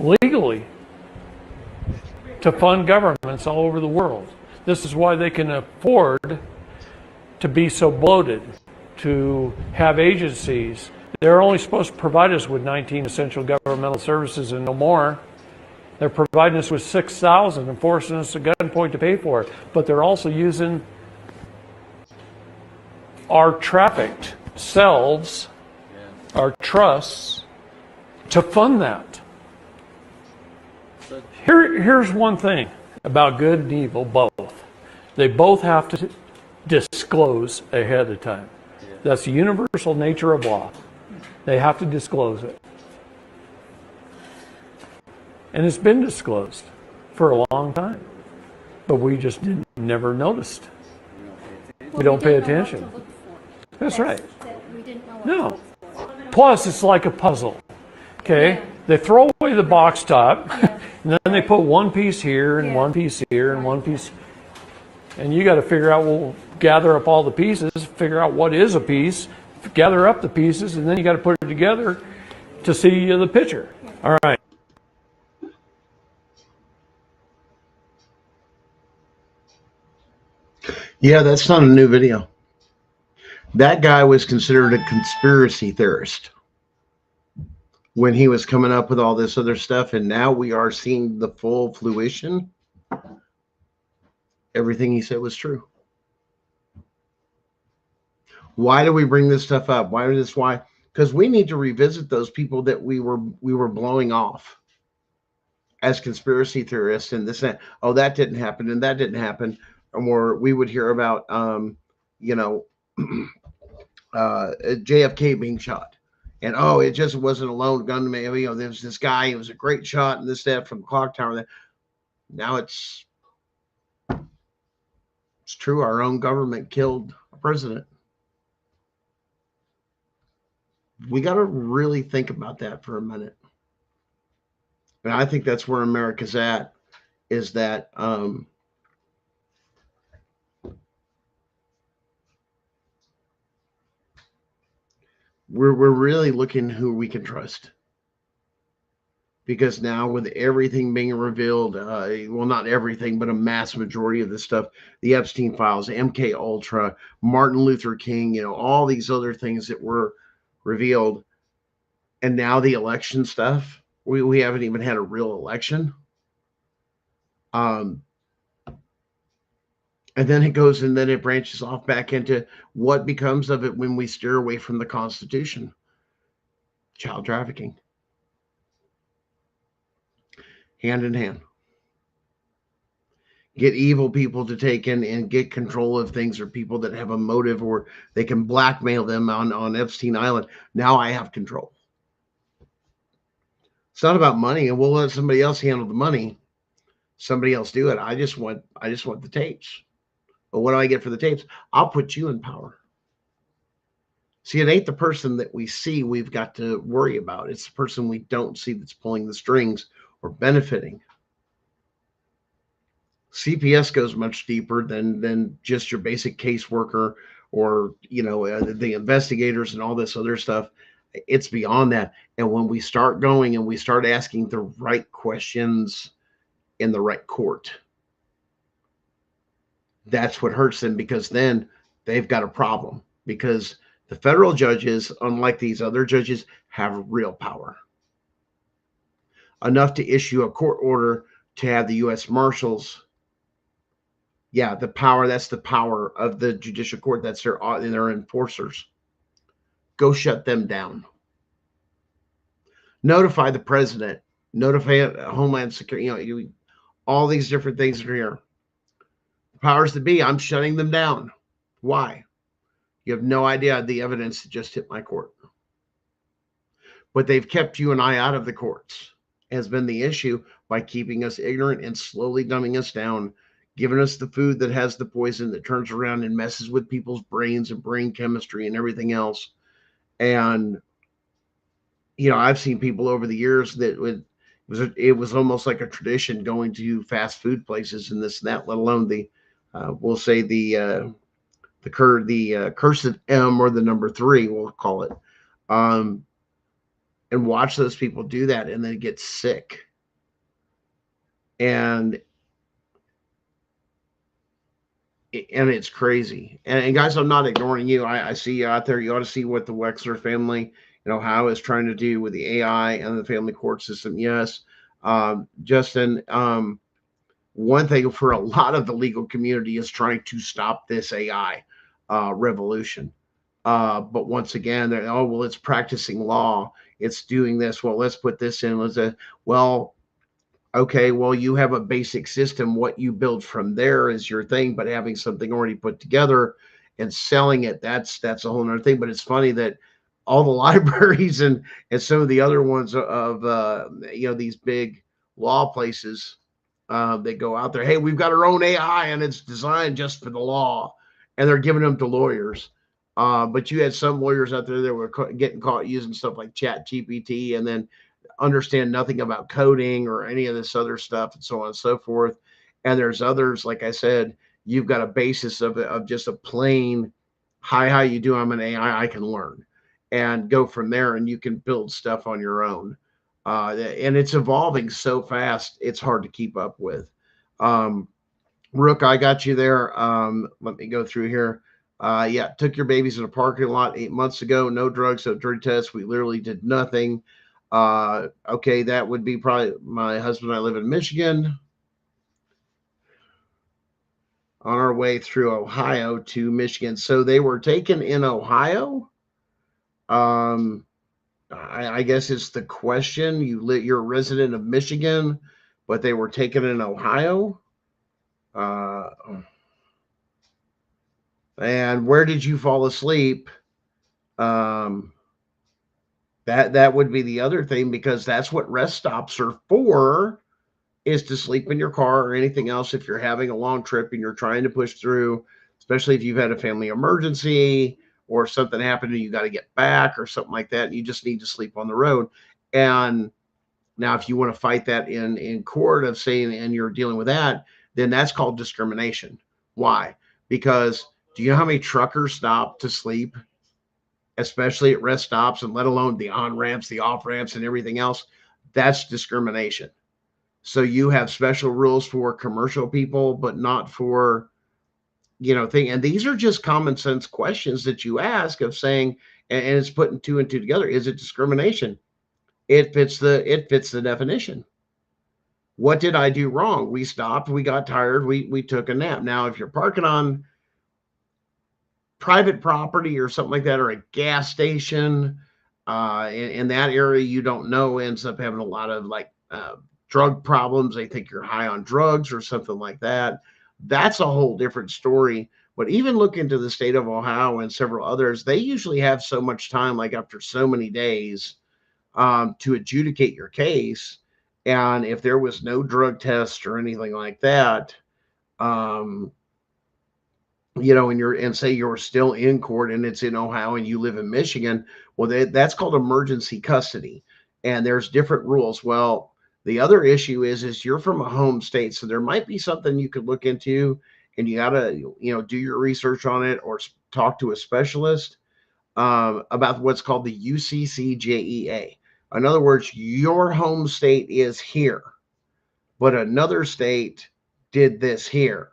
legally to fund governments all over the world. This is why they can afford to be so bloated, to have agencies. They're only supposed to provide us with 19 essential governmental services and no more. They're providing us with 6,000 and forcing us at gunpoint to pay for it. But they're also using our trafficked selves, our trusts, to fund that. Here's one thing about good and evil, both. They both have to disclose ahead of time. That's the universal nature of law. They have to disclose it. And it's been disclosed for a long time. but we just never noticed. Well, We don't pay didn't know what to attention. look for. That's right. That we didn't know what No. to look for. Plus, it's like a puzzle. Okay, Yeah. they throw away the box top, Yeah. and then they put one piece here and Yeah. one piece here and one piece, and you got to figure out. Well, gather up all the pieces, figure out what is a piece, gather up the pieces, and then you got to put it together to see the picture. All right. Yeah, that's not a new video. That guy was considered a conspiracy theorist when he was coming up with all this other stuff, and now we are seeing the full fruition. Everything he said was true. Why do we bring this stuff up? Why? Because we need to revisit those people that we were blowing off as conspiracy theorists and this and that. Oh, that didn't happen and that didn't happen. Or we would hear about JFK being shot. And oh, it just wasn't a lone gunman. You know, there was this guy, he was a great shot, and this, that from the clock tower. Now it's true. Our own government killed a president. We got to really think about that for a minute. And I think that's where America's at, is that we're really looking who we can trust. Because now with everything being revealed, well, not everything, but a mass majority of this stuff, the Epstein files, MK Ultra, Martin Luther King, all these other things that were revealed. And now the election stuff, we haven't even had a real election. And then it goes, and then it branches off back into what becomes of it when we steer away from the Constitution. Child trafficking. Hand in hand. Get evil people to take in and get control of things, or people that have a motive, or they can blackmail them on Epstein Island. Now I have control. It's not about money, and we'll let somebody else handle the money. Somebody else do it. I just want the tapes. But what do I get for the tapes? I'll put you in power. See, it ain't the person that we see we've got to worry about. It's the person we don't see that's pulling the strings or benefiting. CPS goes much deeper than just your basic caseworker, or the investigators and all this other stuff. It's beyond that. And when we start going and we start asking the right questions in the right court, that's what hurts them, because then they've got a problem, because the federal judges, unlike these other judges, have real power. Enough to issue a court order to have the U.S. Marshals. Yeah, the power, that's the power of the judicial court. That's their enforcers. Go shut them down. Notify the president. Notify Homeland Security. All these different things are here. Powers that be, I'm shutting them down. Why? You have no idea the evidence that just hit my court. But they've kept you and I out of the courts, has been the issue, by keeping us ignorant and slowly dumbing us down, giving us the food that has the poison that turns around and messes with people's brains and brain chemistry and everything else. And, I've seen people over the years that it was almost like a tradition going to fast food places and this and that, let alone we'll say the cursed M, or the number 3, we'll call it, and watch those people do that and then get sick. And it's crazy. And guys, I'm not ignoring you. I see you out there. You ought to see what the Wexler family, how it's trying to do with the AI and the family court system. Yes. Justin, one thing for a lot of the legal community is trying to stop this AI revolution. But once again, it's practicing law. It's doing this. Well, let's put this in. Okay, well, you have a basic system. What you build from there is your thing, but having something already put together and selling it, that's a whole nother thing. But it's funny that all the libraries and some of the other ones of these big law places, They go out there, hey, we've got our own AI and it's designed just for the law, and they're giving them to lawyers. But you had some lawyers out there that were getting caught using stuff like Chat GPT and then understand nothing about coding or any of this other stuff and so on and so forth. And there's others, like I said, you've got a basis of just a plain, hi, how you do? I'm an AI, I can learn and go from there, and you can build stuff on your own. And it's evolving so fast, it's hard to keep up with. Rook, I got you there. Let me go through here. Yeah, took your babies in a parking lot 8 months ago. No drugs, no drug tests. We literally did nothing. Okay, that would be probably my husband and I live in Michigan. On our way through Ohio to Michigan. So they were taken in Ohio. I guess it's the question. You're a resident of Michigan, but they were taken in Ohio. And where did you fall asleep? That would be the other thing, because that's what rest stops are for, is to sleep in your car or anything else if you're having a long trip and you're trying to push through, especially if you've had a family emergency or something happened and you got to get back or something like that, and you just need to sleep on the road. And now if you want to fight that in court of saying, and you're dealing with that, then that's called discrimination. Why? Because do you know how many truckers stop to sleep, especially at rest stops, and let alone the on ramps, the off ramps, and everything else? That's discrimination. So you have special rules for commercial people, but not for, thing. And these are just common sense questions that you ask of saying, and it's putting two and two together. Is it discrimination? It fits the definition. What did I do wrong? We stopped, we got tired, we took a nap. Now, if you're parking on private property or something like that, or a gas station, in that area, you don't know, ends up having a lot of drug problems. They think you're high on drugs or something like that. That's a whole different story. But even look into the state of Ohio and several others, they usually have so much time, like after so many days, to adjudicate your case. And if there was no drug test or anything like that, and say you're still in court and it's in Ohio and you live in Michigan, well, that's called emergency custody. And there's different rules. Well, the other issue is you're from a home state, so there might be something you could look into, and you gotta, do your research on it or talk to a specialist about what's called the UCCJEA. In other words, your home state is here, but another state did this here.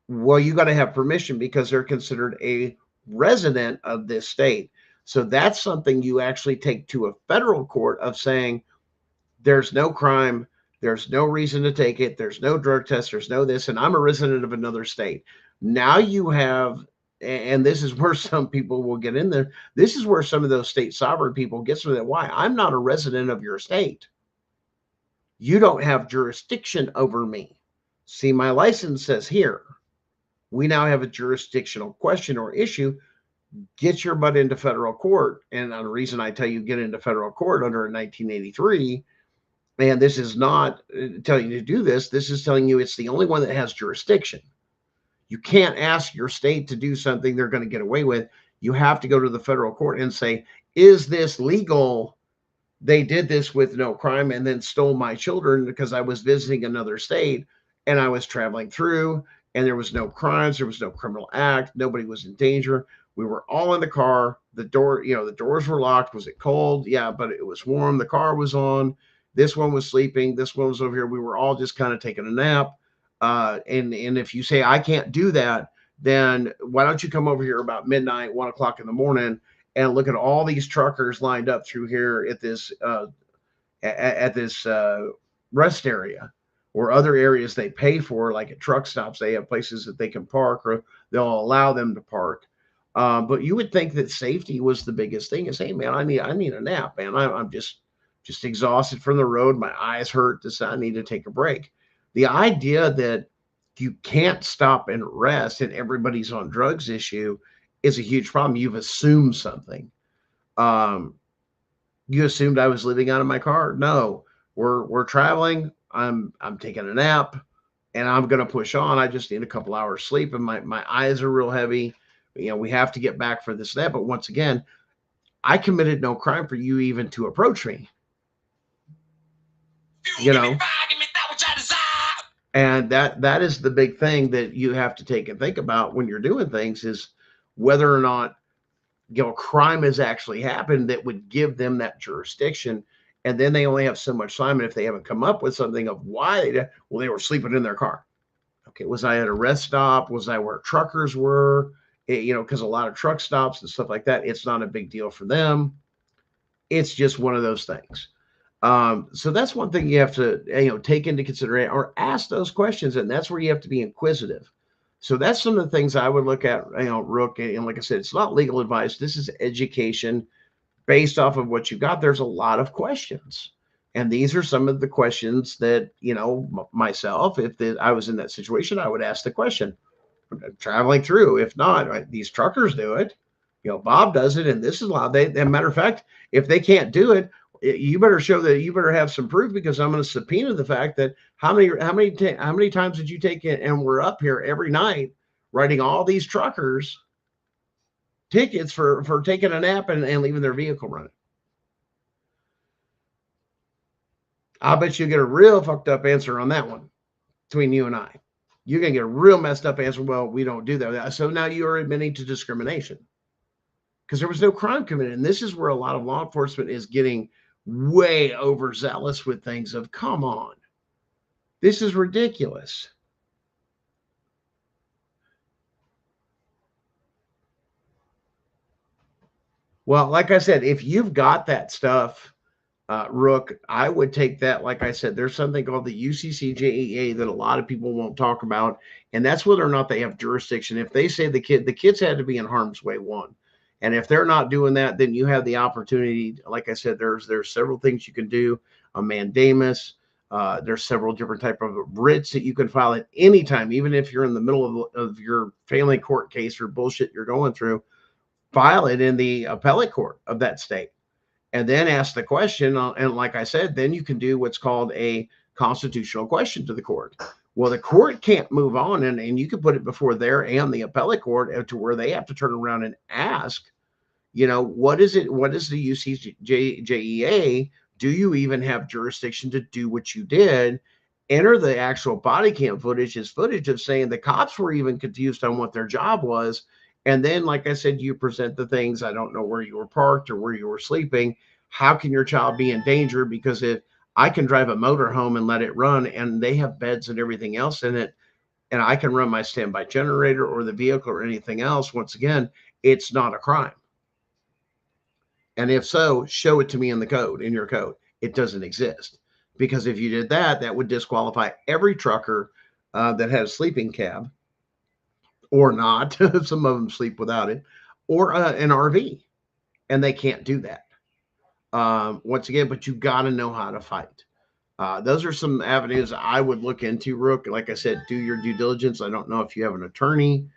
Well, you got to have permission because they're considered a resident of this state. So that's something you actually take to a federal court of saying, there's no crime, there's no reason to take it, there's no drug test, there's no this, and I'm a resident of another state. Now you have, and this is where some people will get in there, this is where some of those state sovereign people get some of that. Why? I'm not a resident of your state. You don't have jurisdiction over me. See, my license says here. We now have a jurisdictional question or issue. Get your butt into federal court. And the reason I tell you get into federal court under 1983, and this is not telling you to do this, this is telling you it's the only one that has jurisdiction. You can't ask your state to do something they're going to get away with. You have to go to the federal court and say, is this legal? They did this with no crime and then stole my children because I was visiting another state and I was traveling through, and there was no crimes, there was no criminal act, nobody was in danger. We were all in the car. The doors were locked. Was it cold? Yeah, but it was warm. The car was on. This one was sleeping. This one was over here. We were all just kind of taking a nap. And if you say I can't do that, then why don't you come over here about midnight, 1 o'clock in the morning, and look at all these truckers lined up through here at this rest area, or other areas they pay for, like at truck stops. They have places that they can park, or they'll allow them to park. But you would think that safety was the biggest thing. Is, hey man, I need a nap, man. I'm just exhausted from the road. My eyes hurt. I need to take a break. The idea that you can't stop and rest and everybody's on drugs issue is a huge problem. You've assumed something. You assumed I was living out of my car. No, we're traveling. I'm taking a nap and I'm going to push on. I just need a couple hours sleep and my eyes are real heavy. We have to get back for this, that. But once again, I committed no crime for you even to approach me, and that is the big thing that you have to take and think about when you're doing things, is whether or not crime has actually happened that would give them that jurisdiction. And then they only have so much time, and if they haven't come up with something of why they were sleeping in their car. Okay, was I at a rest stop? Was I where truckers were? Because a lot of truck stops and stuff like that, it's not a big deal for them. It's just one of those things. So that's one thing you have to take into consideration or ask those questions, and that's where you have to be inquisitive. So that's some of the things I would look at, Rook. And like I said, it's not legal advice. This is education based off of what you got. There's a lot of questions. And these are some of the questions that, myself, if I was in that situation, I would ask the question traveling through. If not, right, these truckers do it. Bob does it, and this is allowed. As a matter of fact, if they can't do it, you better show that you better have some proof, because I'm going to subpoena the fact that how many times did you take it? And we're up here every night writing all these truckers tickets for taking a nap and leaving their vehicle running. I bet you get a real fucked up answer on that one between you and I. You're going to get a real messed up answer. Well, we don't do that. So now you are admitting to discrimination because there was no crime committed. And this is where a lot of law enforcement is getting way overzealous with things of, come on, this is ridiculous. Well, like I said, if you've got that stuff, Rook, I would take that. Like I said, there's something called the UCCJEA that a lot of people won't talk about, and that's whether or not they have jurisdiction. If they say the kids had to be in harm's way, one, and if they're not doing that, then you have the opportunity. Like I said, there's several things you can do. A mandamus. There's several different type of writs that you can file at any time, even if you're in the middle of your family court case or bullshit you're going through. File it in the appellate court of that state, and then ask the question. And like I said, then you can do what's called a constitutional question to the court. Well, the court can't move on, and you can put it before there and the appellate court to where they have to turn around and ask, what is it? What is the UCJEA? Do you even have jurisdiction to do what you did? Enter the actual body cam footage is footage of saying the cops were even confused on what their job was. And then, like I said, you present the things. I don't know where you were parked or where you were sleeping. How can your child be in danger? Because if I can drive a motor home and let it run, and they have beds and everything else in it, and I can run my standby generator or the vehicle or anything else, once again, it's not a crime. And if so, show it to me in the code, in your code. It doesn't exist. Because if you did that, that would disqualify every trucker that had a sleeping cab, or not. Some of them sleep without it, or an RV, and they can't do that. Once again, but you got to know how to fight. Those are some avenues I would look into, Rook. Like I said, do your due diligence. I don't know if you have an attorney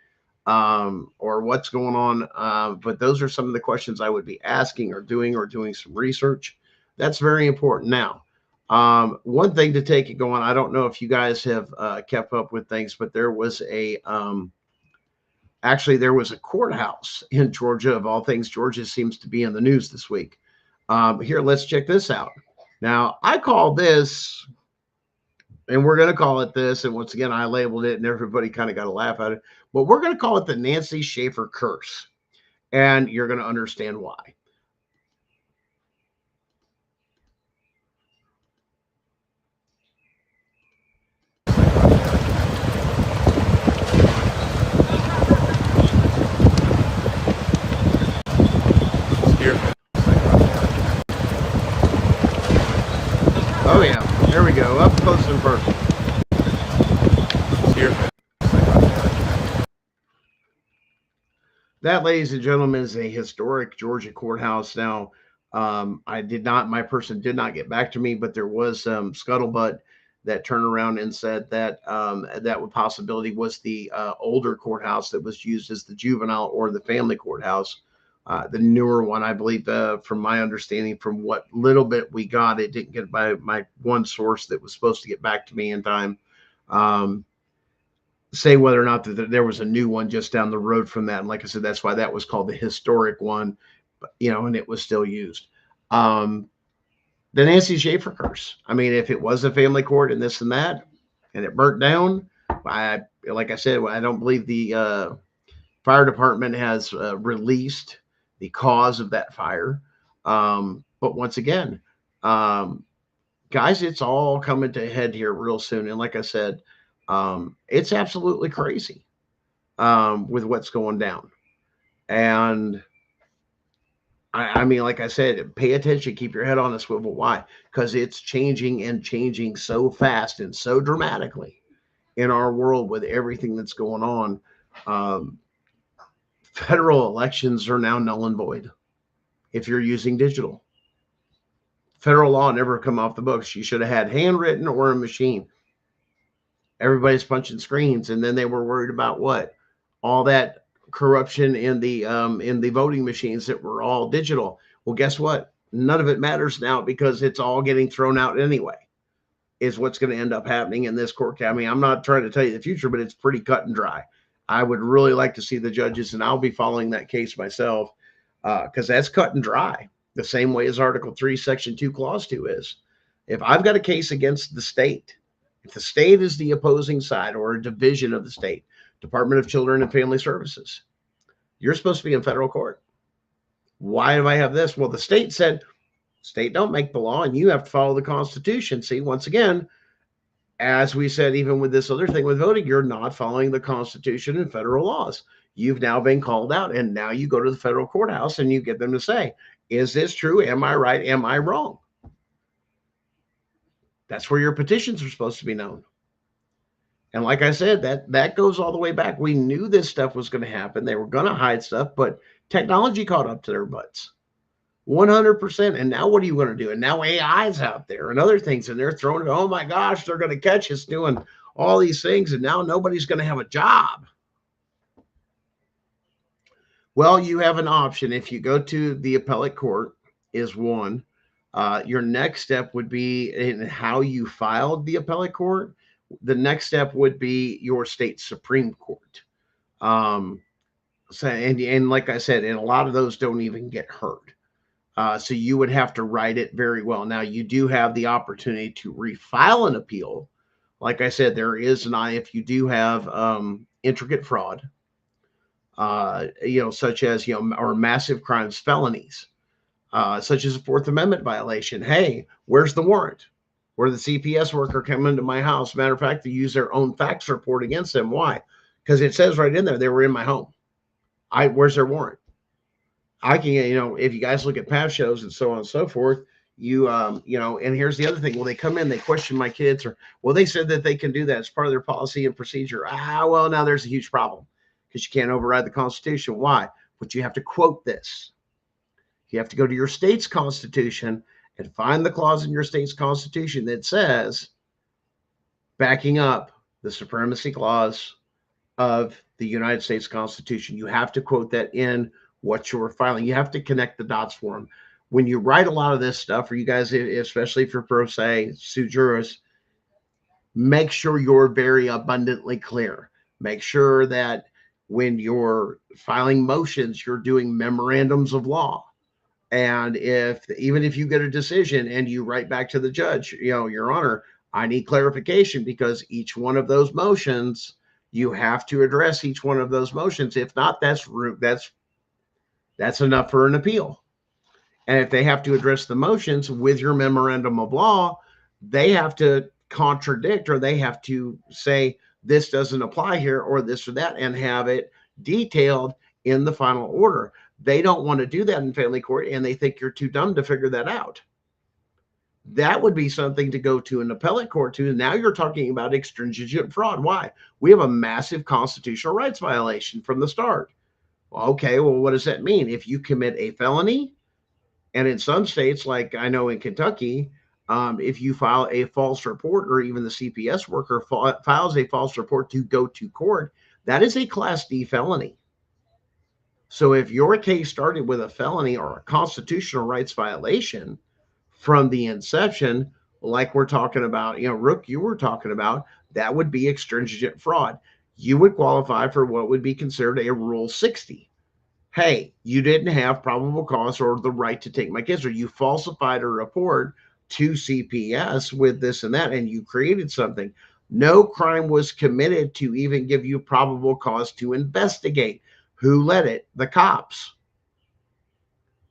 or what's going on, but those are some of the questions I would be asking or doing some research. That's very important. Now, one thing to take it going, I don't know if you guys have kept up with things, but there was actually there was a courthouse in Georgia. Of all things, Georgia seems to be in the news this week. Here, let's check this out. Now, I call this, and we're going to call it this, and once again, I labeled it, and everybody kind of got a laugh at it, but we're going to call it the Nancy Schaefer curse, and you're going to understand why. Oh yeah, there we go, up close and personal. Here. That, ladies and gentlemen, is a historic Georgia courthouse. Now, my person did not get back to me, but there was scuttlebutt that turned around and said that that possibility was the older courthouse that was used as the juvenile or the family courthouse The newer one, I believe, from my understanding, from what little bit we got, it didn't get by my one source that was supposed to get back to me in time. Say whether or not that there was a new one just down the road from that. And like I said, that's why that was called the historic one, and it was still used. The Nancy Schaefer curse. I mean, if it was a family court and this and that, and it burnt down, like I said, I don't believe the fire department has released the cause of that fire. But once again, guys, it's all coming to a head here real soon. And like I said, it's absolutely crazy with what's going down. And I mean, like I said, pay attention, keep your head on a swivel. Why? Because it's changing and changing so fast and so dramatically in our world with everything that's going on. Federal elections are now null and void if you're using digital. Federal law never come off the books. You should have had handwritten or a machine. Everybody's punching screens, and then they were worried about what? All that corruption in the voting machines that were all digital. Well, guess what? None of it matters now because it's all getting thrown out anyway, is what's going to end up happening in this court. I mean, I'm not trying to tell you the future, but it's pretty cut and dry. I would really like to see the judges, and I'll be following that case myself, because that's cut and dry, the same way as Article 3, Section 2, Clause 2 is. If I've got a case against the state, if the state is the opposing side or a division of the state, Department of Children and Family Services, you're supposed to be in federal court. Why do I have this? Well, the state said, state don't make the law and you have to follow the Constitution. See, once again, as we said, even with this other thing with voting, you're not following the Constitution and federal laws. You've now been called out, and now you go to the federal courthouse and you get them to say, is this true? Am I right? Am I wrong? That's where your petitions are supposed to be known. And like I said, that goes all the way back. We knew this stuff was going to happen. They were going to hide stuff, but technology caught up to their butts. 100%. And now what are you going to do? And now AI's out there and other things, and they're throwing it. Oh my gosh, they're going to catch us doing all these things, and now nobody's going to have a job. Well, you have an option. If you go to the appellate court is one. Your next step would be in how you filed the appellate court. The next step would be your state Supreme Court. And like I said, and a lot of those don't even get heard. So you would have to write it very well. Now, you do have the opportunity to refile an appeal. Like I said, there is if you do have intricate fraud, such as, or massive crimes, felonies, such as a Fourth Amendment violation. Hey, where's the warrant? Where the CPS worker come into my house. Matter of fact, they use their own fax report against them. Why? Because it says right in there, they were in my home. Where's their warrant? I can, if you guys look at past shows and so on and so forth, and here's the other thing. Well, they come in, they question my kids, or, well, they said that they can do that as part of their policy and procedure. Well, now there's a huge problem because you can't override the Constitution. Why? But you have to quote this. You have to go to your state's Constitution and find the clause in your state's Constitution that says, backing up the supremacy clause of the United States Constitution. You have to quote that in what you're filing. You have to connect the dots for them. When you write a lot of this stuff, for you guys, especially if you're pro se, sue jurors, make sure you're very abundantly clear. Make sure that when you're filing motions, you're doing memorandums of law. And even if you get a decision and you write back to the judge, Your Honor, I need clarification, because each one of those motions, you have to address each one of those motions. If not, that's enough for an appeal. And if they have to address the motions with your memorandum of law, they have to contradict, or they have to say this doesn't apply here, or this or that, and have it detailed in the final order. They don't want to do that in family court, and they think you're too dumb to figure that out. That would be something to go to an appellate court to. Now you're talking about extrinsic fraud. Why? We have a massive constitutional rights violation from the start. Well, okay, well, what does that mean? If you commit a felony, and in some states, like I know in Kentucky, if you file a false report, or even the CPS worker files a false report to go to court, that is a Class D felony. So if your case started with a felony or a constitutional rights violation from the inception, like we're talking about, Rook, you were talking about, that would be extrinsic fraud. You would qualify for what would be considered a Rule 60. Hey, you didn't have probable cause or the right to take my kids, or you falsified a report to CPS with this and that, and you created something. No crime was committed to even give you probable cause to investigate. Who led it? The cops.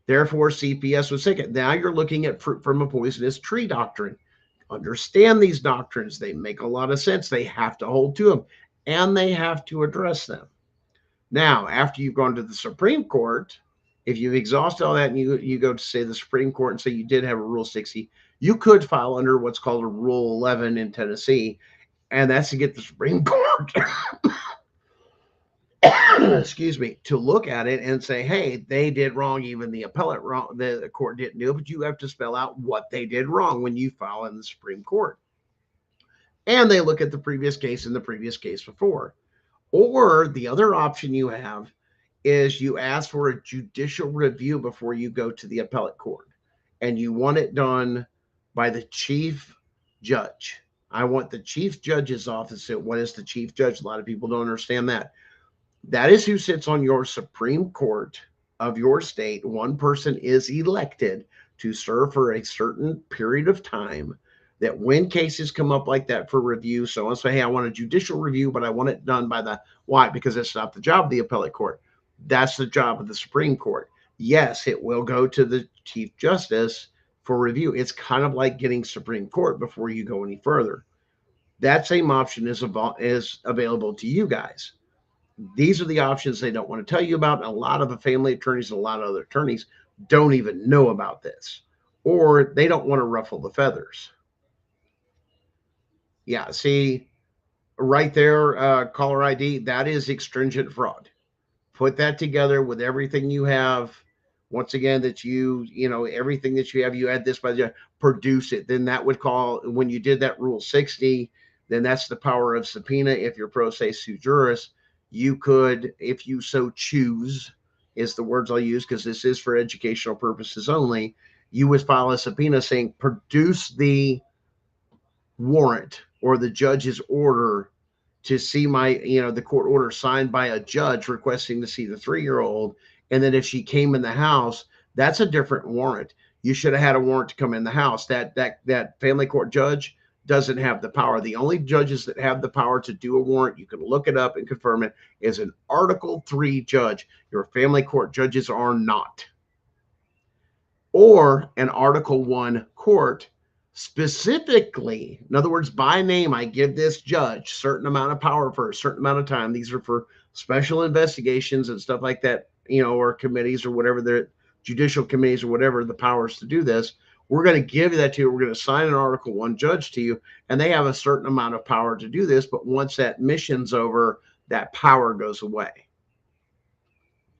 Therefore, CPS was taken. Now you're looking at fruit from a poisonous tree doctrine. Understand these doctrines. They make a lot of sense. They have to hold to them, and they have to address them. Now, after you've gone to the Supreme Court, if you've exhausted all that and you go to, say, the Supreme Court and say you did have a Rule 60, you could file under what's called a Rule 11 in Tennessee, and that's to get the Supreme Court excuse me, to look at it and say, hey, they did wrong. Even the appellate wrong, the court didn't do it, but you have to spell out what they did wrong when you file in the Supreme Court. And they look at the previous case and the previous case before. Or the other option you have is you ask for a judicial review before you go to the appellate court, and you want it done by the chief judge. I want the chief judge's office. What is the chief judge? A lot of people don't understand that. That is who sits on your Supreme Court of your state. One person is elected to serve for a certain period of time, that when cases come up like that for review, so I'll say, hey, I want a judicial review, but I want it done by the, why? Because it's not the job of the appellate court. That's the job of the Supreme Court. Yes, it will go to the Chief Justice for review. It's kind of like getting Supreme Court before you go any further. That same option is available to you guys. These are the options they don't want to tell you about. A lot of the family attorneys and a lot of other attorneys don't even know about this, or they don't want to ruffle the feathers. Yeah, see, right there, caller ID, that is extrinsic fraud. Put that together with everything you have. Once again, that everything that you have, you add this by the, produce it. Then that would call, when you did that Rule 60, then that's the power of subpoena. If you're pro se sui juris, you could, if you so choose, is the words I'll use because this is for educational purposes only, you would file a subpoena saying, produce the warrant or the judge's order to see my, the court order signed by a judge requesting to see the 3-year-old. And then if she came in the house, that's a different warrant. You should have had a warrant to come in the house. That family court judge doesn't have the power. The only judges that have the power to do a warrant, you can look it up and confirm it, is an Article 3 judge. Your family court judges are not. Or an Article 1 court. Specifically, in other words, by name, I give this judge certain amount of power for a certain amount of time. These are for special investigations and stuff like that, or committees or whatever, the judicial committees or whatever, the powers to do this. We're going to give that to you. We're going to assign an Article 1 judge to you, and they have a certain amount of power to do this. But once that mission's over, that power goes away.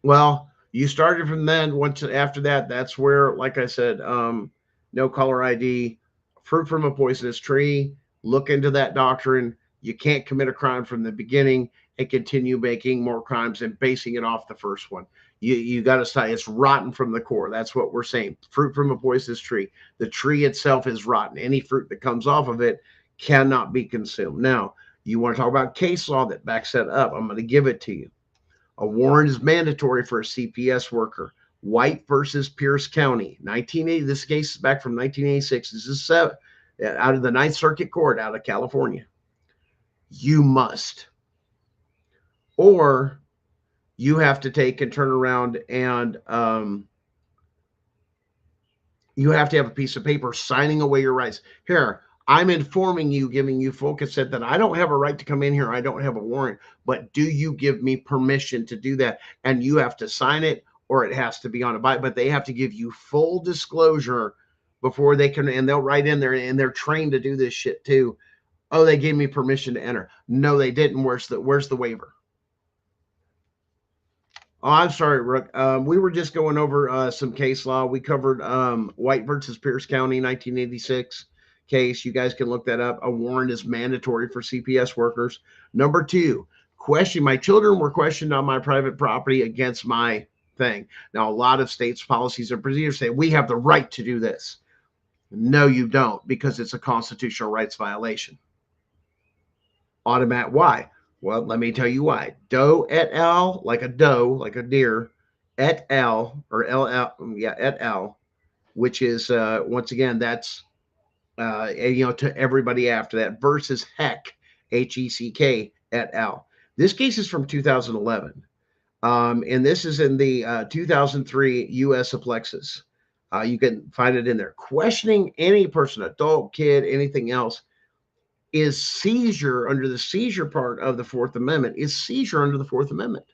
Well, you started from then. Once after that, that's where, like I said, no caller ID, fruit from a poisonous tree. Look into that doctrine. You can't commit a crime from the beginning and continue making more crimes and basing it off the first one. You got to say it's rotten from the core. That's what we're saying. Fruit from a poisonous tree. The tree itself is rotten. Any fruit that comes off of it cannot be consumed. Now, you want to talk about case law that backs that up. I'm going to give it to you. A warrant is mandatory for a CPS worker. White versus Pierce County, 1980. This case is back from 1986. This is out of the Ninth Circuit Court out of California. You must. Or you have to take and turn around and you have to have a piece of paper signing away your rights. Here, I'm informing you, giving you full consent that I don't have a right to come in here. I don't have a warrant, but do you give me permission to do that? And you have to sign it, or it has to be on a bite, but they have to give you full disclosure before they can, and they'll write in there, and they're trained to do this shit too. Oh, they gave me permission to enter. No, they didn't. Where's the waiver? Oh, I'm sorry, Rook. We were just going over some case law. We covered White versus Pierce County, 1986 case. You guys can look that up. A warrant is mandatory for CPS workers. Number 2, My children were questioned on my private property against my thing. Now, a lot of states' policies and procedures say we have the right to do this. No, you don't, because it's a constitutional rights violation. Automatic. Why? Well, let me tell you why. Doe et al., like a doe, like a deer, et al., or LL, yeah, et al., which is, once again, that's, to everybody after that, versus Heck, Heck, et al. This case is from 2011. And this is in the 2003 U.S. Plexus. You can find it in there. Questioning any person, adult, kid, anything else, is seizure under the seizure part of the Fourth Amendment, is seizure under the Fourth Amendment.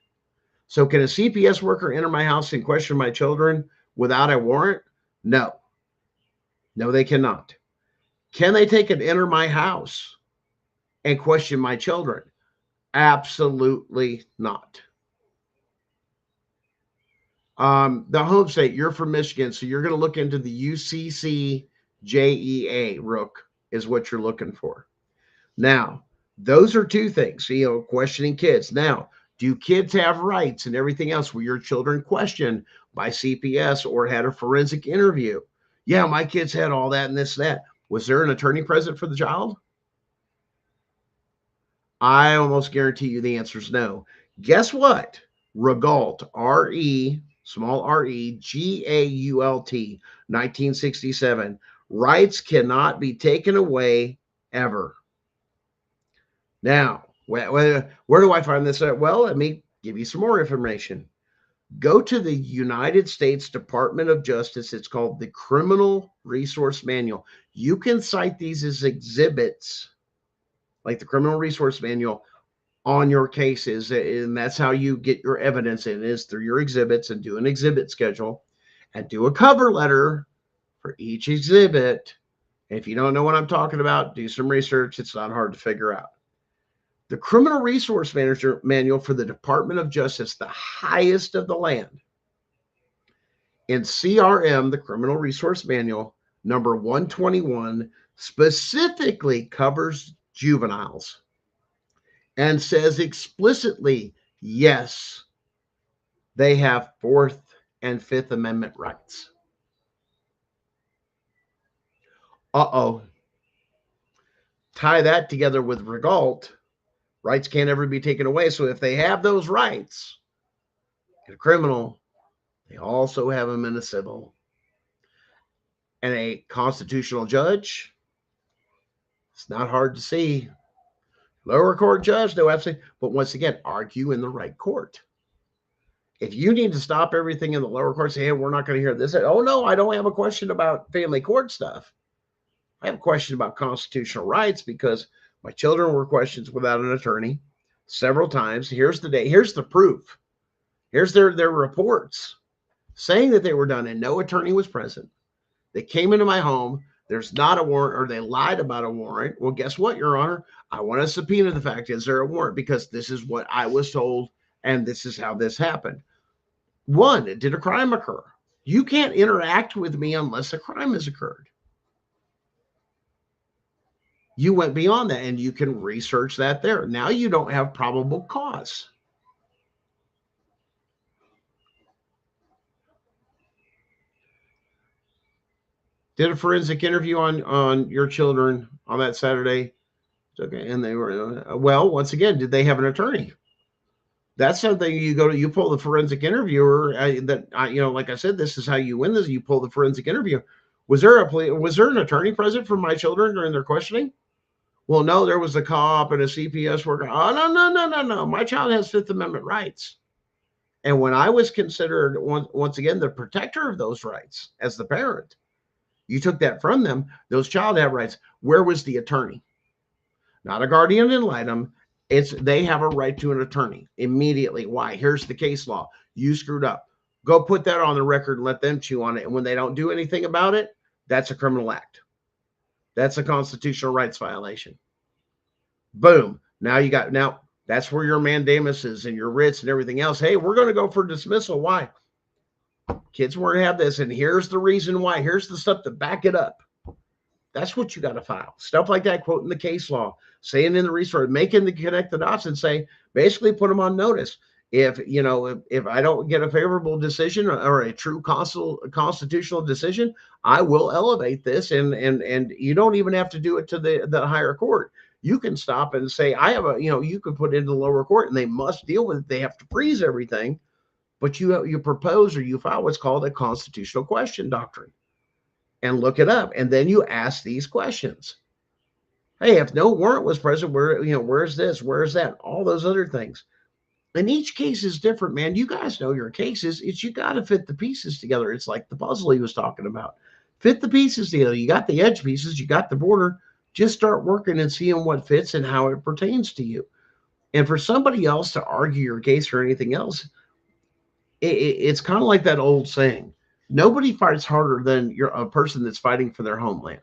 So can a CPS worker enter my house and question my children without a warrant? No. No, they cannot. Can they take and enter my house and question my children? Absolutely not. The home state, you're from Michigan, so you're going to look into the UCCJEA, Rook, is what you're looking for. Now, those are two things, questioning kids. Now, do kids have rights and everything else? Were your children questioned by CPS or had a forensic interview? Yeah, my kids had all that and this, that. Was there an attorney present for the child? I almost guarantee you the answer is no. Guess what? Regault, small R-E, G-A-U-L-T, 1967. Rights cannot be taken away ever. Now, where do I find this at? Well, let me give you some more information. Go to the United States Department of Justice. It's called the Criminal Resource Manual. You can cite these as exhibits, like the Criminal Resource Manual, on your cases, and that's how you get your evidence in, is through your exhibits, and do an exhibit schedule and do a cover letter for each exhibit. If you don't know what I'm talking about, do some research. It's not hard to figure out. The Criminal Resource Manual for the Department of Justice, the highest of the land, in CRM, the Criminal Resource Manual, number 121, specifically covers juveniles and says explicitly, yes, they have Fourth and Fifth Amendment rights. Uh-oh. Tie that together with Regault. Rights can't ever be taken away. So if they have those rights in a criminal, they also have them in a civil. And a constitutional judge, it's not hard to see. Lower court judge, no, absolutely. But once again, argue in the right court. If you need to stop everything in the lower court, say, hey, we're not going to hear this. Oh, no, I don't have a question about family court stuff. I have a question about constitutional rights because my children were questioned without an attorney several times. Here's the day. Here's the proof. Here's their reports saying that they were done and no attorney was present. They came into my home. There's not a warrant, or they lied about a warrant. Well, guess what, Your Honor? I want to subpoena the fact, is there a warrant? Because this is what I was told, and this is how this happened. One, did a crime occur? You can't interact with me unless a crime has occurred. You went beyond that, and you can research that there. Now you don't have probable cause. Did a forensic interview on your children on that Saturday. Okay, and they were, well, once again, did they have an attorney? That's something you pull the forensic interviewer. Like I said, this is how you win this. You pull the forensic interview. Was there an attorney present for my children during their questioning? Well, no, there was a cop and a CPS worker. Oh, no. My child has Fifth Amendment rights. And when I was considered, once again, the protector of those rights as the parent, you took that from them. Those child have rights. Where was the attorney? Not a guardian ad litem. They have a right to an attorney immediately. Why? Here's the case law. You screwed up. Go put that on the record and let them chew on it. And when they don't do anything about it, that's a criminal act. That's a constitutional rights violation. Boom. Now that's where your mandamuses and your writs and everything else. Hey, we're going to go for dismissal. Why? Kids weren't have this. And here's the reason why. Here's the stuff to back it up. That's what you got to file. Stuff like that, quoting the case law, saying in the resource, making the connect the dots and say, basically put them on notice. If, you know, if I don't get a favorable decision or a true constitutional decision, I will elevate this. And you don't even have to do it to the higher court. You can stop and say, I have a, you know, you can put it into the lower court and they must deal with it. They have to freeze everything. But you propose or you file what's called a constitutional question doctrine and look it up. And then you ask these questions. Hey, if no warrant was present, where, you know, where's this? Where's that? All those other things. And each case is different, man. You guys know your cases. It's, you got to fit the pieces together. It's like the puzzle he was talking about. Fit the pieces together. You got the edge pieces, you got the border. Just start working and seeing what fits and how it pertains to you. And for somebody else to argue your case or anything else, it's kind of like that old saying: nobody fights harder than a person that's fighting for their homeland.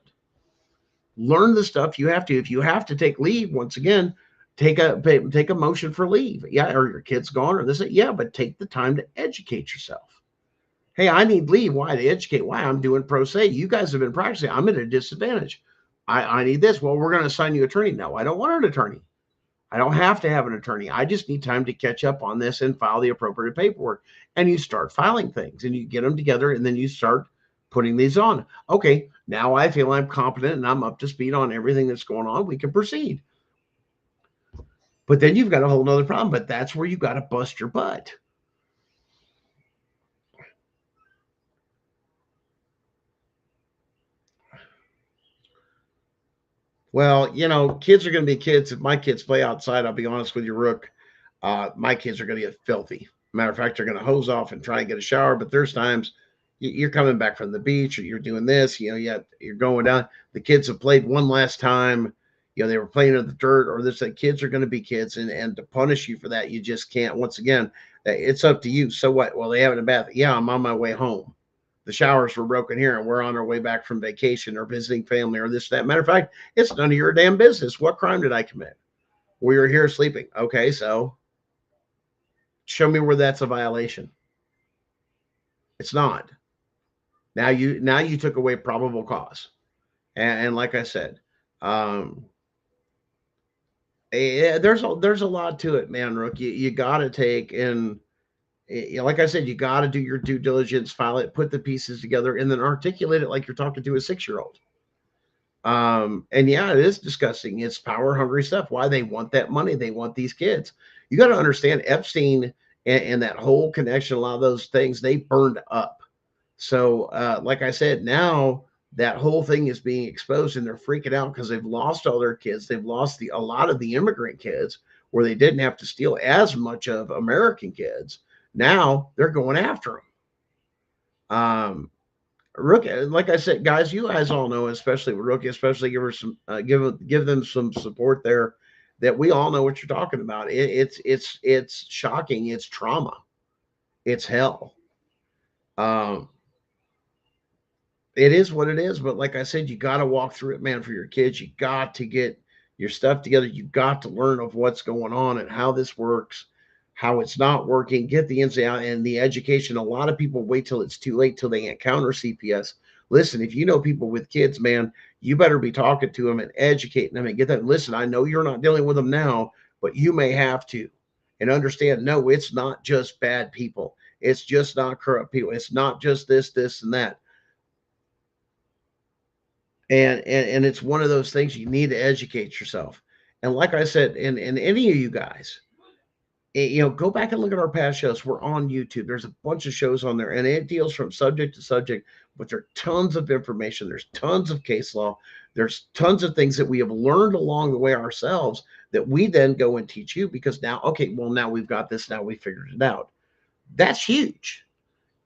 Learn the stuff you have to. If you have to take leave, once again, take a motion for leave. Yeah, or your kid's gone or this. Yeah, but take the time to educate yourself. Hey, I need leave. Why? To educate. Why? I'm doing pro se. You guys have been practicing. I'm at a disadvantage. I need this. Well, we're going to assign you an attorney. No, I don't want an attorney. I don't have to have an attorney. I just need time to catch up on this and file the appropriate paperwork. And you start filing things and you get them together and then you start putting these on. Okay, now I feel I'm competent and I'm up to speed on everything that's going on. We can proceed. But then you've got a whole nother problem. But that's where you got to bust your butt. Well, you know, kids are going to be kids. If my kids play outside, I'll be honest with you, Rook, my kids are going to get filthy. Matter of fact, they're going to hose off and try and get a shower. But there's times you're coming back from the beach or you're doing this, you know, you're going down. The kids have played one last time. You know, they were playing in the dirt or this. Kids are going to be kids. And to punish you for that, you just can't. Once again, it's up to you. So what? Well, they have a bath. Yeah, I'm on my way home. The showers were broken here and we're on our way back from vacation or visiting family or this, that. Matter of fact, it's none of your damn business. What crime did I commit? We were here sleeping. Okay, so show me where that's a violation. It's not. Now you took away probable cause. And like I said, there's a lot to it, man, Rook. You got to take and, like I said, you got to do your due diligence, file it, put the pieces together, and then articulate it like you're talking to a 6-year-old. And yeah, it is disgusting. It's power hungry stuff. Why? They want that money. They want these kids. You got to understand Epstein and that whole connection, a lot of those things, they burned up. So like I said, now that whole thing is being exposed and they're freaking out because they've lost all their kids. They've lost a lot of the immigrant kids where they didn't have to steal as much of American kids. Now they're going after them. Rookie, like I said, guys, you guys all know, especially with Rookie, especially give her some, give them some support there. That we all know what you're talking about. It's shocking. It's trauma. It's hell. It is what it is. But like I said, you got to walk through it, man, for your kids. You got to get your stuff together. You got to learn of what's going on and how this works, how it's not working, get the ins and outs and the education. A lot of people wait till it's too late till they encounter CPS. Listen, if you know people with kids, man, you better be talking to them and educating them and get them. Listen, I know you're not dealing with them now, but you may have to. And understand, no, it's not just bad people. It's just not corrupt people. It's not just this, and that. And it's one of those things you need to educate yourself. And like I said, and any of you guys, you know, go back and look at our past shows. We're on YouTube. There's a bunch of shows on there, and it deals from subject to subject, but there are tons of information. There's tons of case law. There's tons of things that we have learned along the way ourselves that we then go and teach you because now, okay, well, now we've got this. Now we figured it out. That's huge.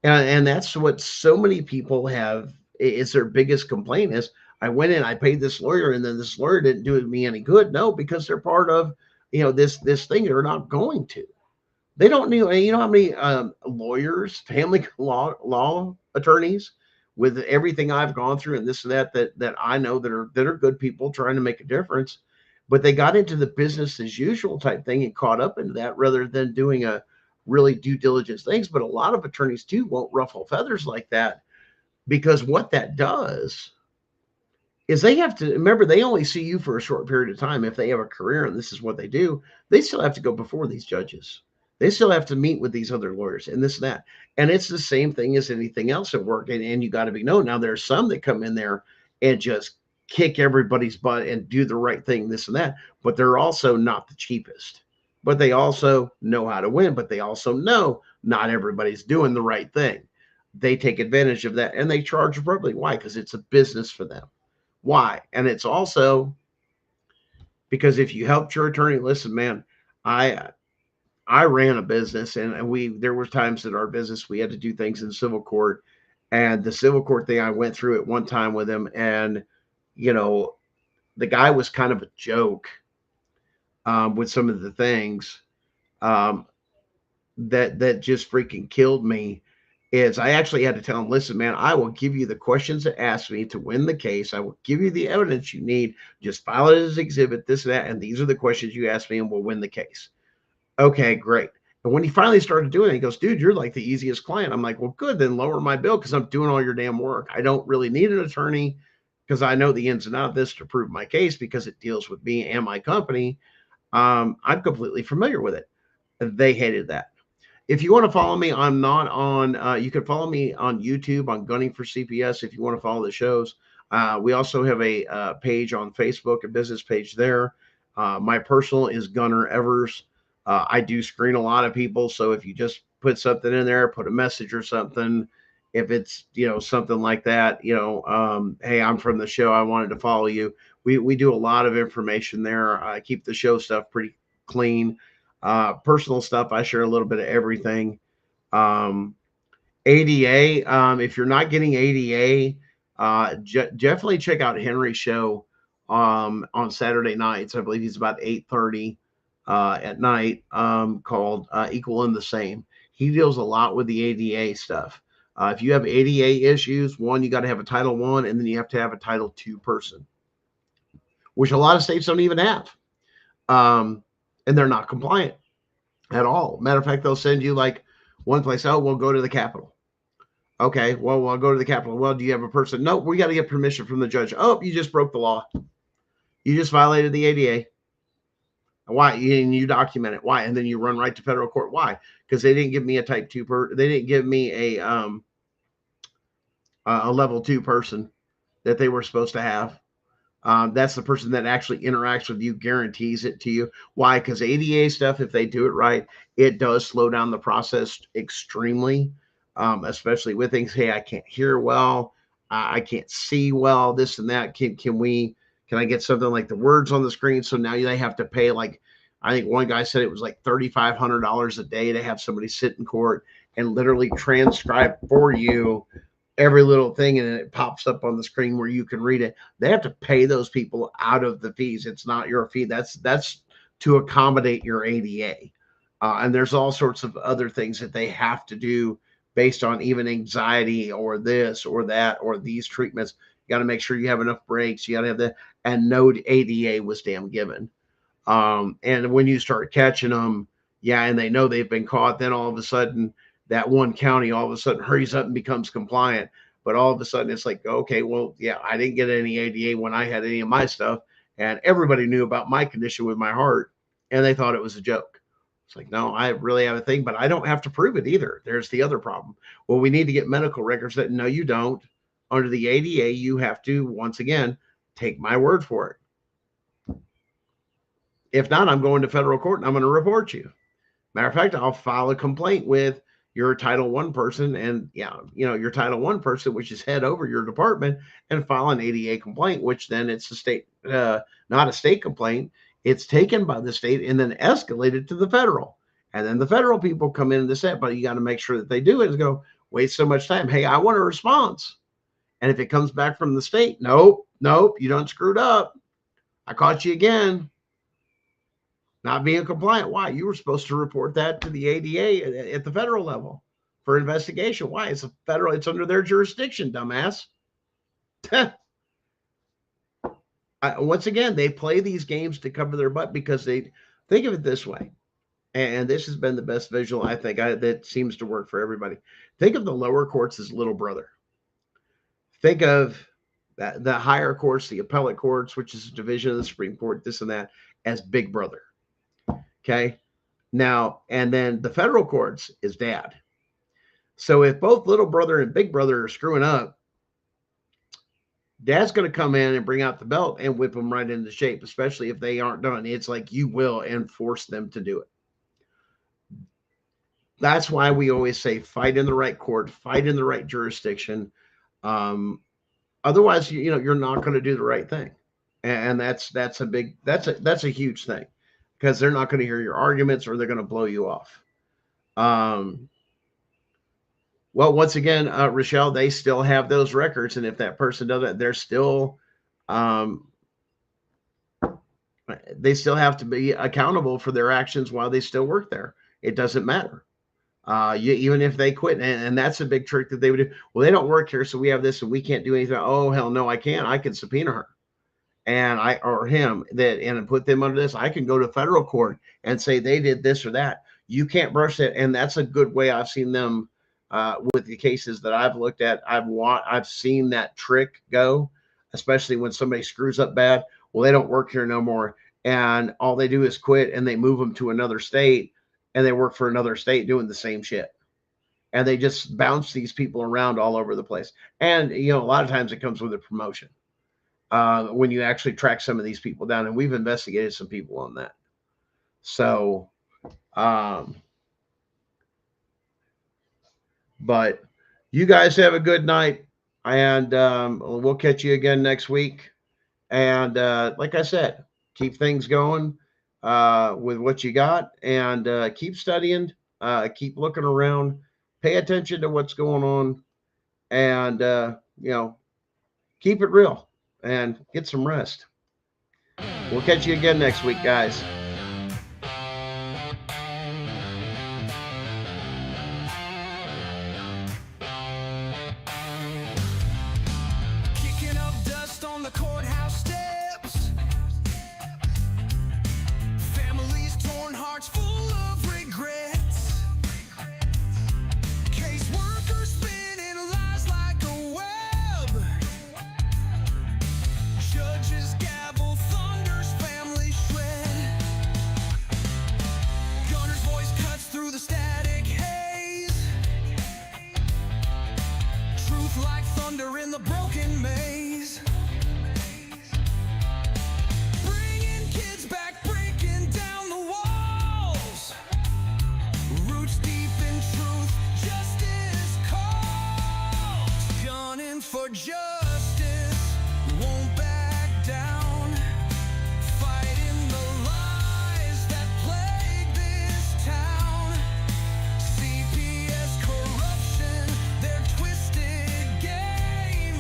And that's what so many people have is their biggest complaint is, I went in, I paid this lawyer, and then this lawyer didn't do me any good. No, because they're part of, you know, this thing they're not going to. They don't need, you know how many lawyers, family law attorneys with everything I've gone through and this and that I know that are good people trying to make a difference, but they got into the business as usual type thing and caught up into that rather than doing a really due diligence things. But a lot of attorneys too won't ruffle feathers like that, because what that does is they have to remember they only see you for a short period of time. If they have a career and this is what they do, they still have to go before these judges. They still have to meet with these other lawyers and this and that. And it's the same thing as anything else at work. And you got to be known. Now, there's some that come in there and just kick everybody's butt and do the right thing, this and that. But they're also not the cheapest. But they also know how to win. But they also know not everybody's doing the right thing. They take advantage of that and they charge appropriately. Why? Because it's a business for them. Why? And it's also because if you helped your attorney, listen, man, I I ran a business and we there were times in our business we had to do things in civil court. And the civil court thing, I went through it one time with him, and you know, the guy was kind of a joke with some of the things um, that just freaking killed me. Is I actually had to tell him, listen, man, I will give you the questions that ask me to win the case. I will give you the evidence you need. Just file it as exhibit, this and that, and these are the questions you ask me, and we'll win the case. Okay, great. And when he finally started doing it, he goes, dude, you're like the easiest client. I'm like, well, good, then lower my bill because I'm doing all your damn work. I don't really need an attorney because I know the ins and outs of this to prove my case because it deals with me and my company. I'm completely familiar with it. They hated that. If you want to follow me, I'm not on, you can follow me on YouTube on Gunning for CPS if you want to follow the shows. We also have a page on Facebook, a business page there. My personal is Gunner Evers. I do screen a lot of people. So if you just put something in there, put a message or something, if it's, something like that, hey, I'm from the show. I wanted to follow you. We do a lot of information there. I keep the show stuff pretty clean. Personal stuff, I share a little bit of everything. Um, ADA, if you're not getting ADA, definitely check out Henry's show on Saturday nights. I believe he's about 8:30 at night, called Equal and the Same. He deals a lot with the ADA stuff. If you have ADA issues, one, you got to have a Title I, and then you have to have a Title II person, which a lot of states don't even have. And they're not compliant at all. Matter of fact, they'll send you like one place, oh, we'll go to the Capitol. Okay, well, I'll go to the Capitol. Well, do you have a person? No, we got to get permission from the judge. Oh, you just broke the law. You just violated the ADA. Why? And you document it. Why? And then you run right to federal court. Why? Because they didn't give me a type 2 they didn't give me a level 2 person that they were supposed to have. That's the person that actually interacts with you, guarantees it to you. Why? Because ADA stuff, if they do it right, it does slow down the process extremely, especially with things. Hey, I can't hear well. I can't see well, this and that. Can I get something like the words on the screen? So now they have to pay, like, I think one guy said it was like $3,500 a day to have somebody sit in court and literally transcribe for you every little thing, and it pops up on the screen where you can read it. They have to pay those people out of the fees. It's not your fee. That's to accommodate your ADA. And there's all sorts of other things that they have to do based on even anxiety or this or that or these treatments. You got to make sure you have enough breaks. You got to have that. And no ADA was damn given. And when you start catching them, yeah, and they know they've been caught, then all of a sudden that one county all of a sudden hurries up and becomes compliant. But all of a sudden it's like, okay, well, yeah, I didn't get any ADA when I had any of my stuff. And everybody knew about my condition with my heart, and they thought it was a joke. It's like, no, I really have a thing, but I don't have to prove it either. There's the other problem. Well, we need to get medical records. That no, you don't. Under the ADA, you have to, once again, take my word for it. If not, I'm going to federal court and I'm going to report you. Matter of fact, I'll file a complaint with your Title I person and, your Title I person, which is head over your department, and file an ADA complaint, which then it's a state, not a state complaint. It's taken by the state and then escalated to the federal. And then the federal people come in and say, but you got to make sure that they do it and go, waste so much time. Hey, I want a response. And if it comes back from the state, nope, you done screwed up. I caught you again. Not being compliant. Why? You were supposed to report that to the ADA at the federal level for investigation. Why? It's it's under their jurisdiction, dumbass. Once again, they play these games to cover their butt because they think of it this way. And this has been the best visual, I think, that seems to work for everybody. Think of the lower courts as little brother. Think of that the higher courts, the appellate courts, which is a division of the Supreme Court, this and that, as big brother. Okay. Now, and then the federal courts is dad. So if both little brother and big brother are screwing up, dad's going to come in and bring out the belt and whip them right into shape, especially if they aren't done. It's like you will enforce them to do it. That's why we always say fight in the right court, fight in the right jurisdiction. Otherwise, you're not going to do the right thing. And that's a huge thing, because they're not going to hear your arguments, or they're going to blow you off. Well, once again, Rochelle, they still have those records. And if that person doesn't, they're still, they still have to be accountable for their actions while they still work there. It doesn't matter. Even if they quit. And that's a big trick that they would do. Well, they don't work here, so we have this and we can't do anything. Oh, hell no, I can't. I can subpoena her or him and put them under this. I can go to federal court and say they did this or that. You can't brush that. And that's a good way. I've seen them with the cases that I've looked at. I've seen that trick go, especially when somebody screws up bad. Well, they don't work here no more. And all they do is quit, and they move them to another state, and they work for another state doing the same shit. And they just bounce these people around all over the place. And, a lot of times it comes with a promotion when you actually track some of these people down. And we've investigated some people on that. So, but you guys have a good night. And we'll catch you again next week. And like I said, keep things going with what you got, and keep studying, keep looking around, pay attention to what's going on, and keep it real and get some rest. We'll catch you again next week, guys. Kicking up dust on the courthouse steps. Families torn, hearts full of regrets. Caseworkers spinning lies like a web. Judges gavel, thunders, family shred. Gunner's voice cuts through the static haze. Truth like thunder in the broken maze. Bringing kids back, breaking down the walls. Roots deep in truth, justice calls. Gunning for justice, won't back down. Fighting the lies that plague this town. CPS corruption, their twisted game.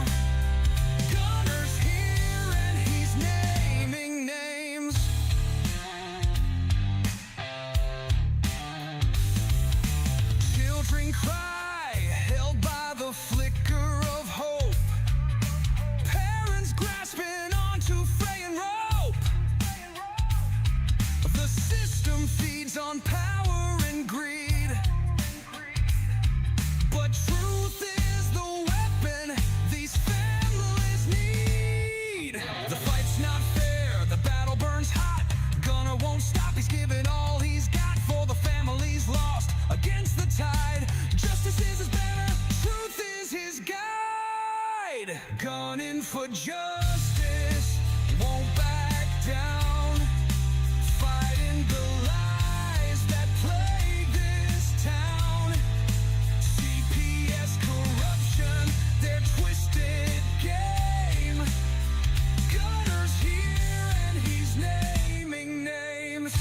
Gunner's here and he's naming names. Children cry, held by the flicker of hope. Parents grasping onto fraying rope. The system feeds on power and greed, but truth is the weapon these families need. The fight's not fair, the battle burns hot. Gunner won't stop, he's giving all he's got for the families lost against the tide. Justice is his banner, truth is his guide. Gunning for justice, won't back down. Fighting the lies that plague this town. CPS corruption, their twisted game. Gunner's here and he's naming names.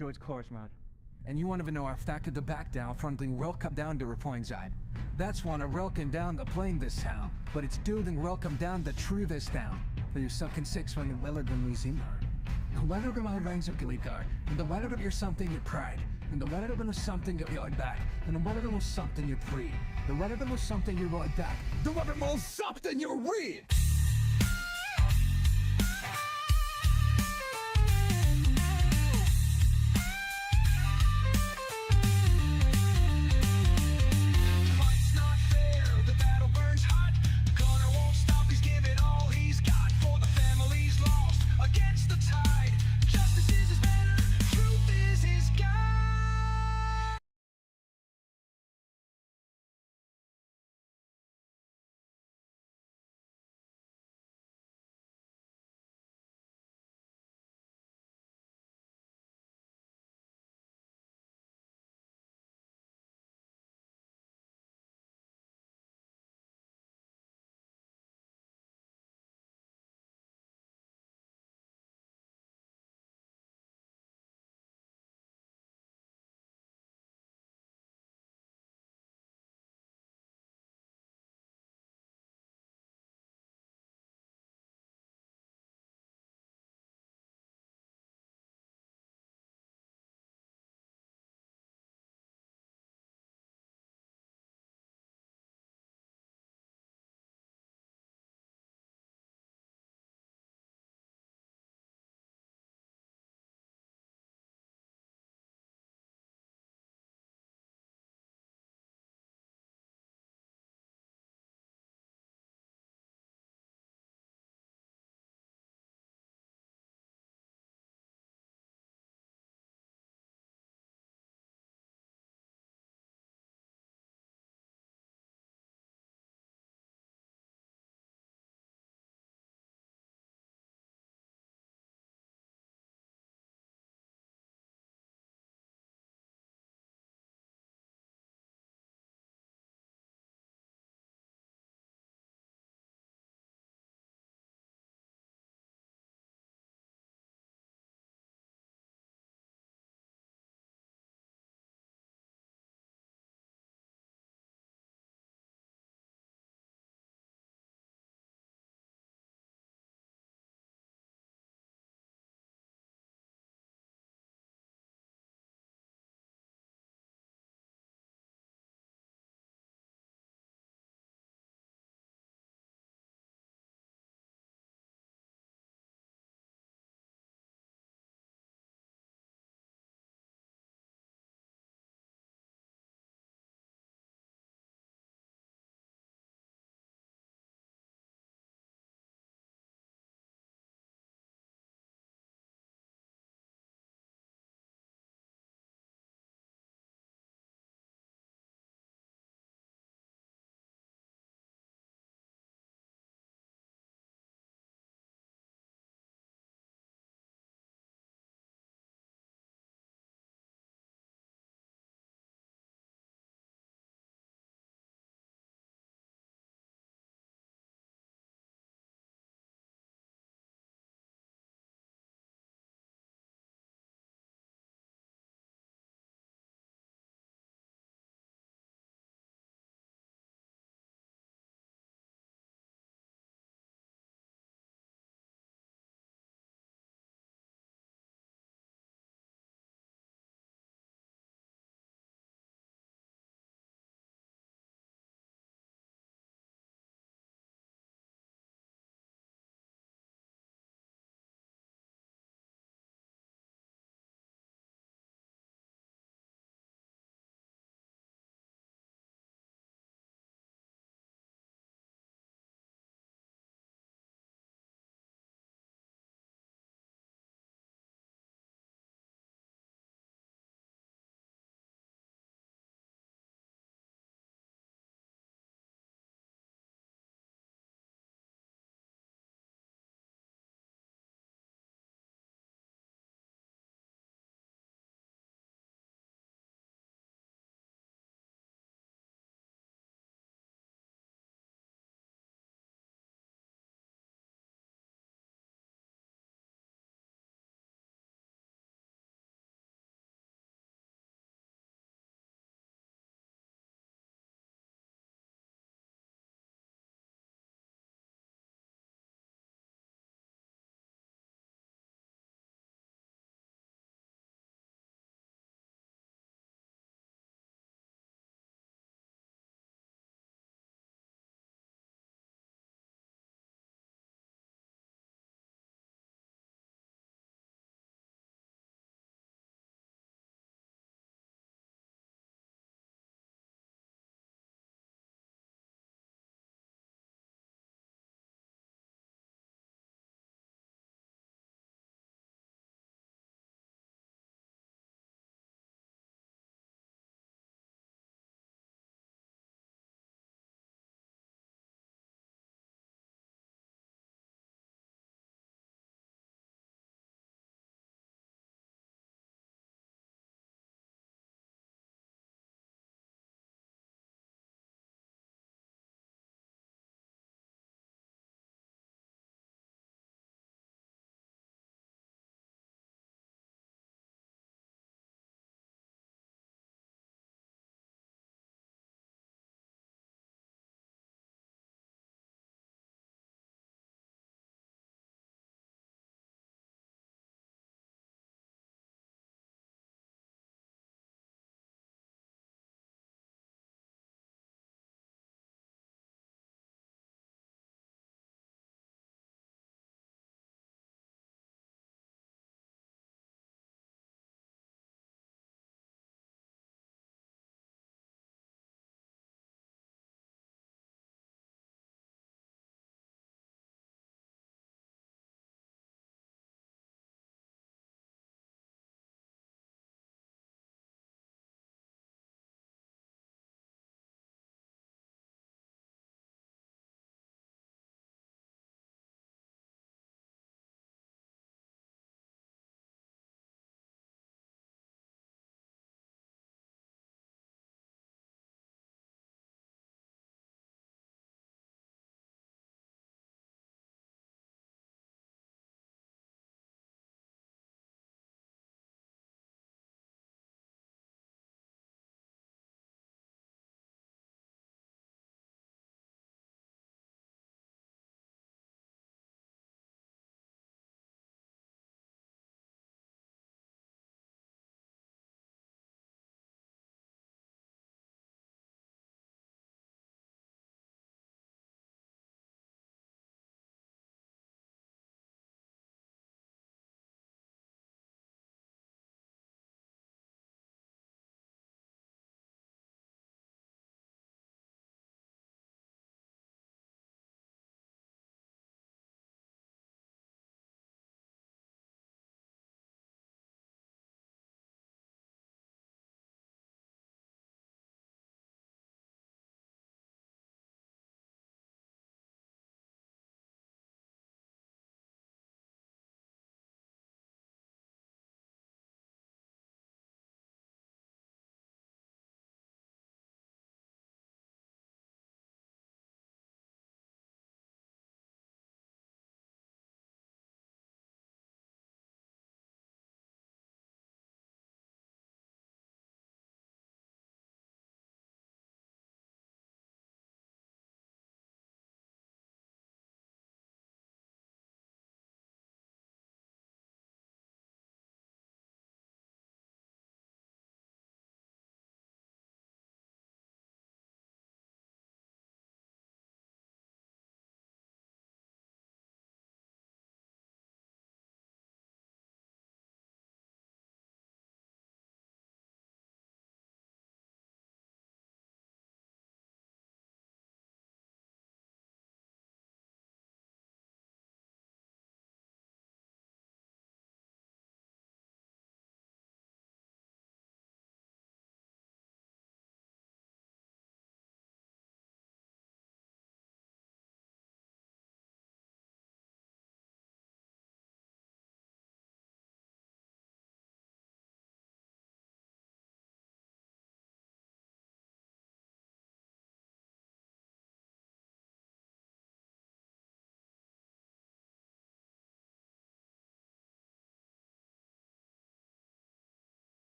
show its course, man. And you want to know if that could the back down, fronting welcome down to replying side. That's one a welcome down the plane this town, but it's doing welcome down the true this down. For your sucking six when you weller than losing her. The weather of my ranks of Gilikar, and the weather of your something your pride, and the weather of something of your back, and the weather of something you free, the weather of something you right back, the weather of something you read.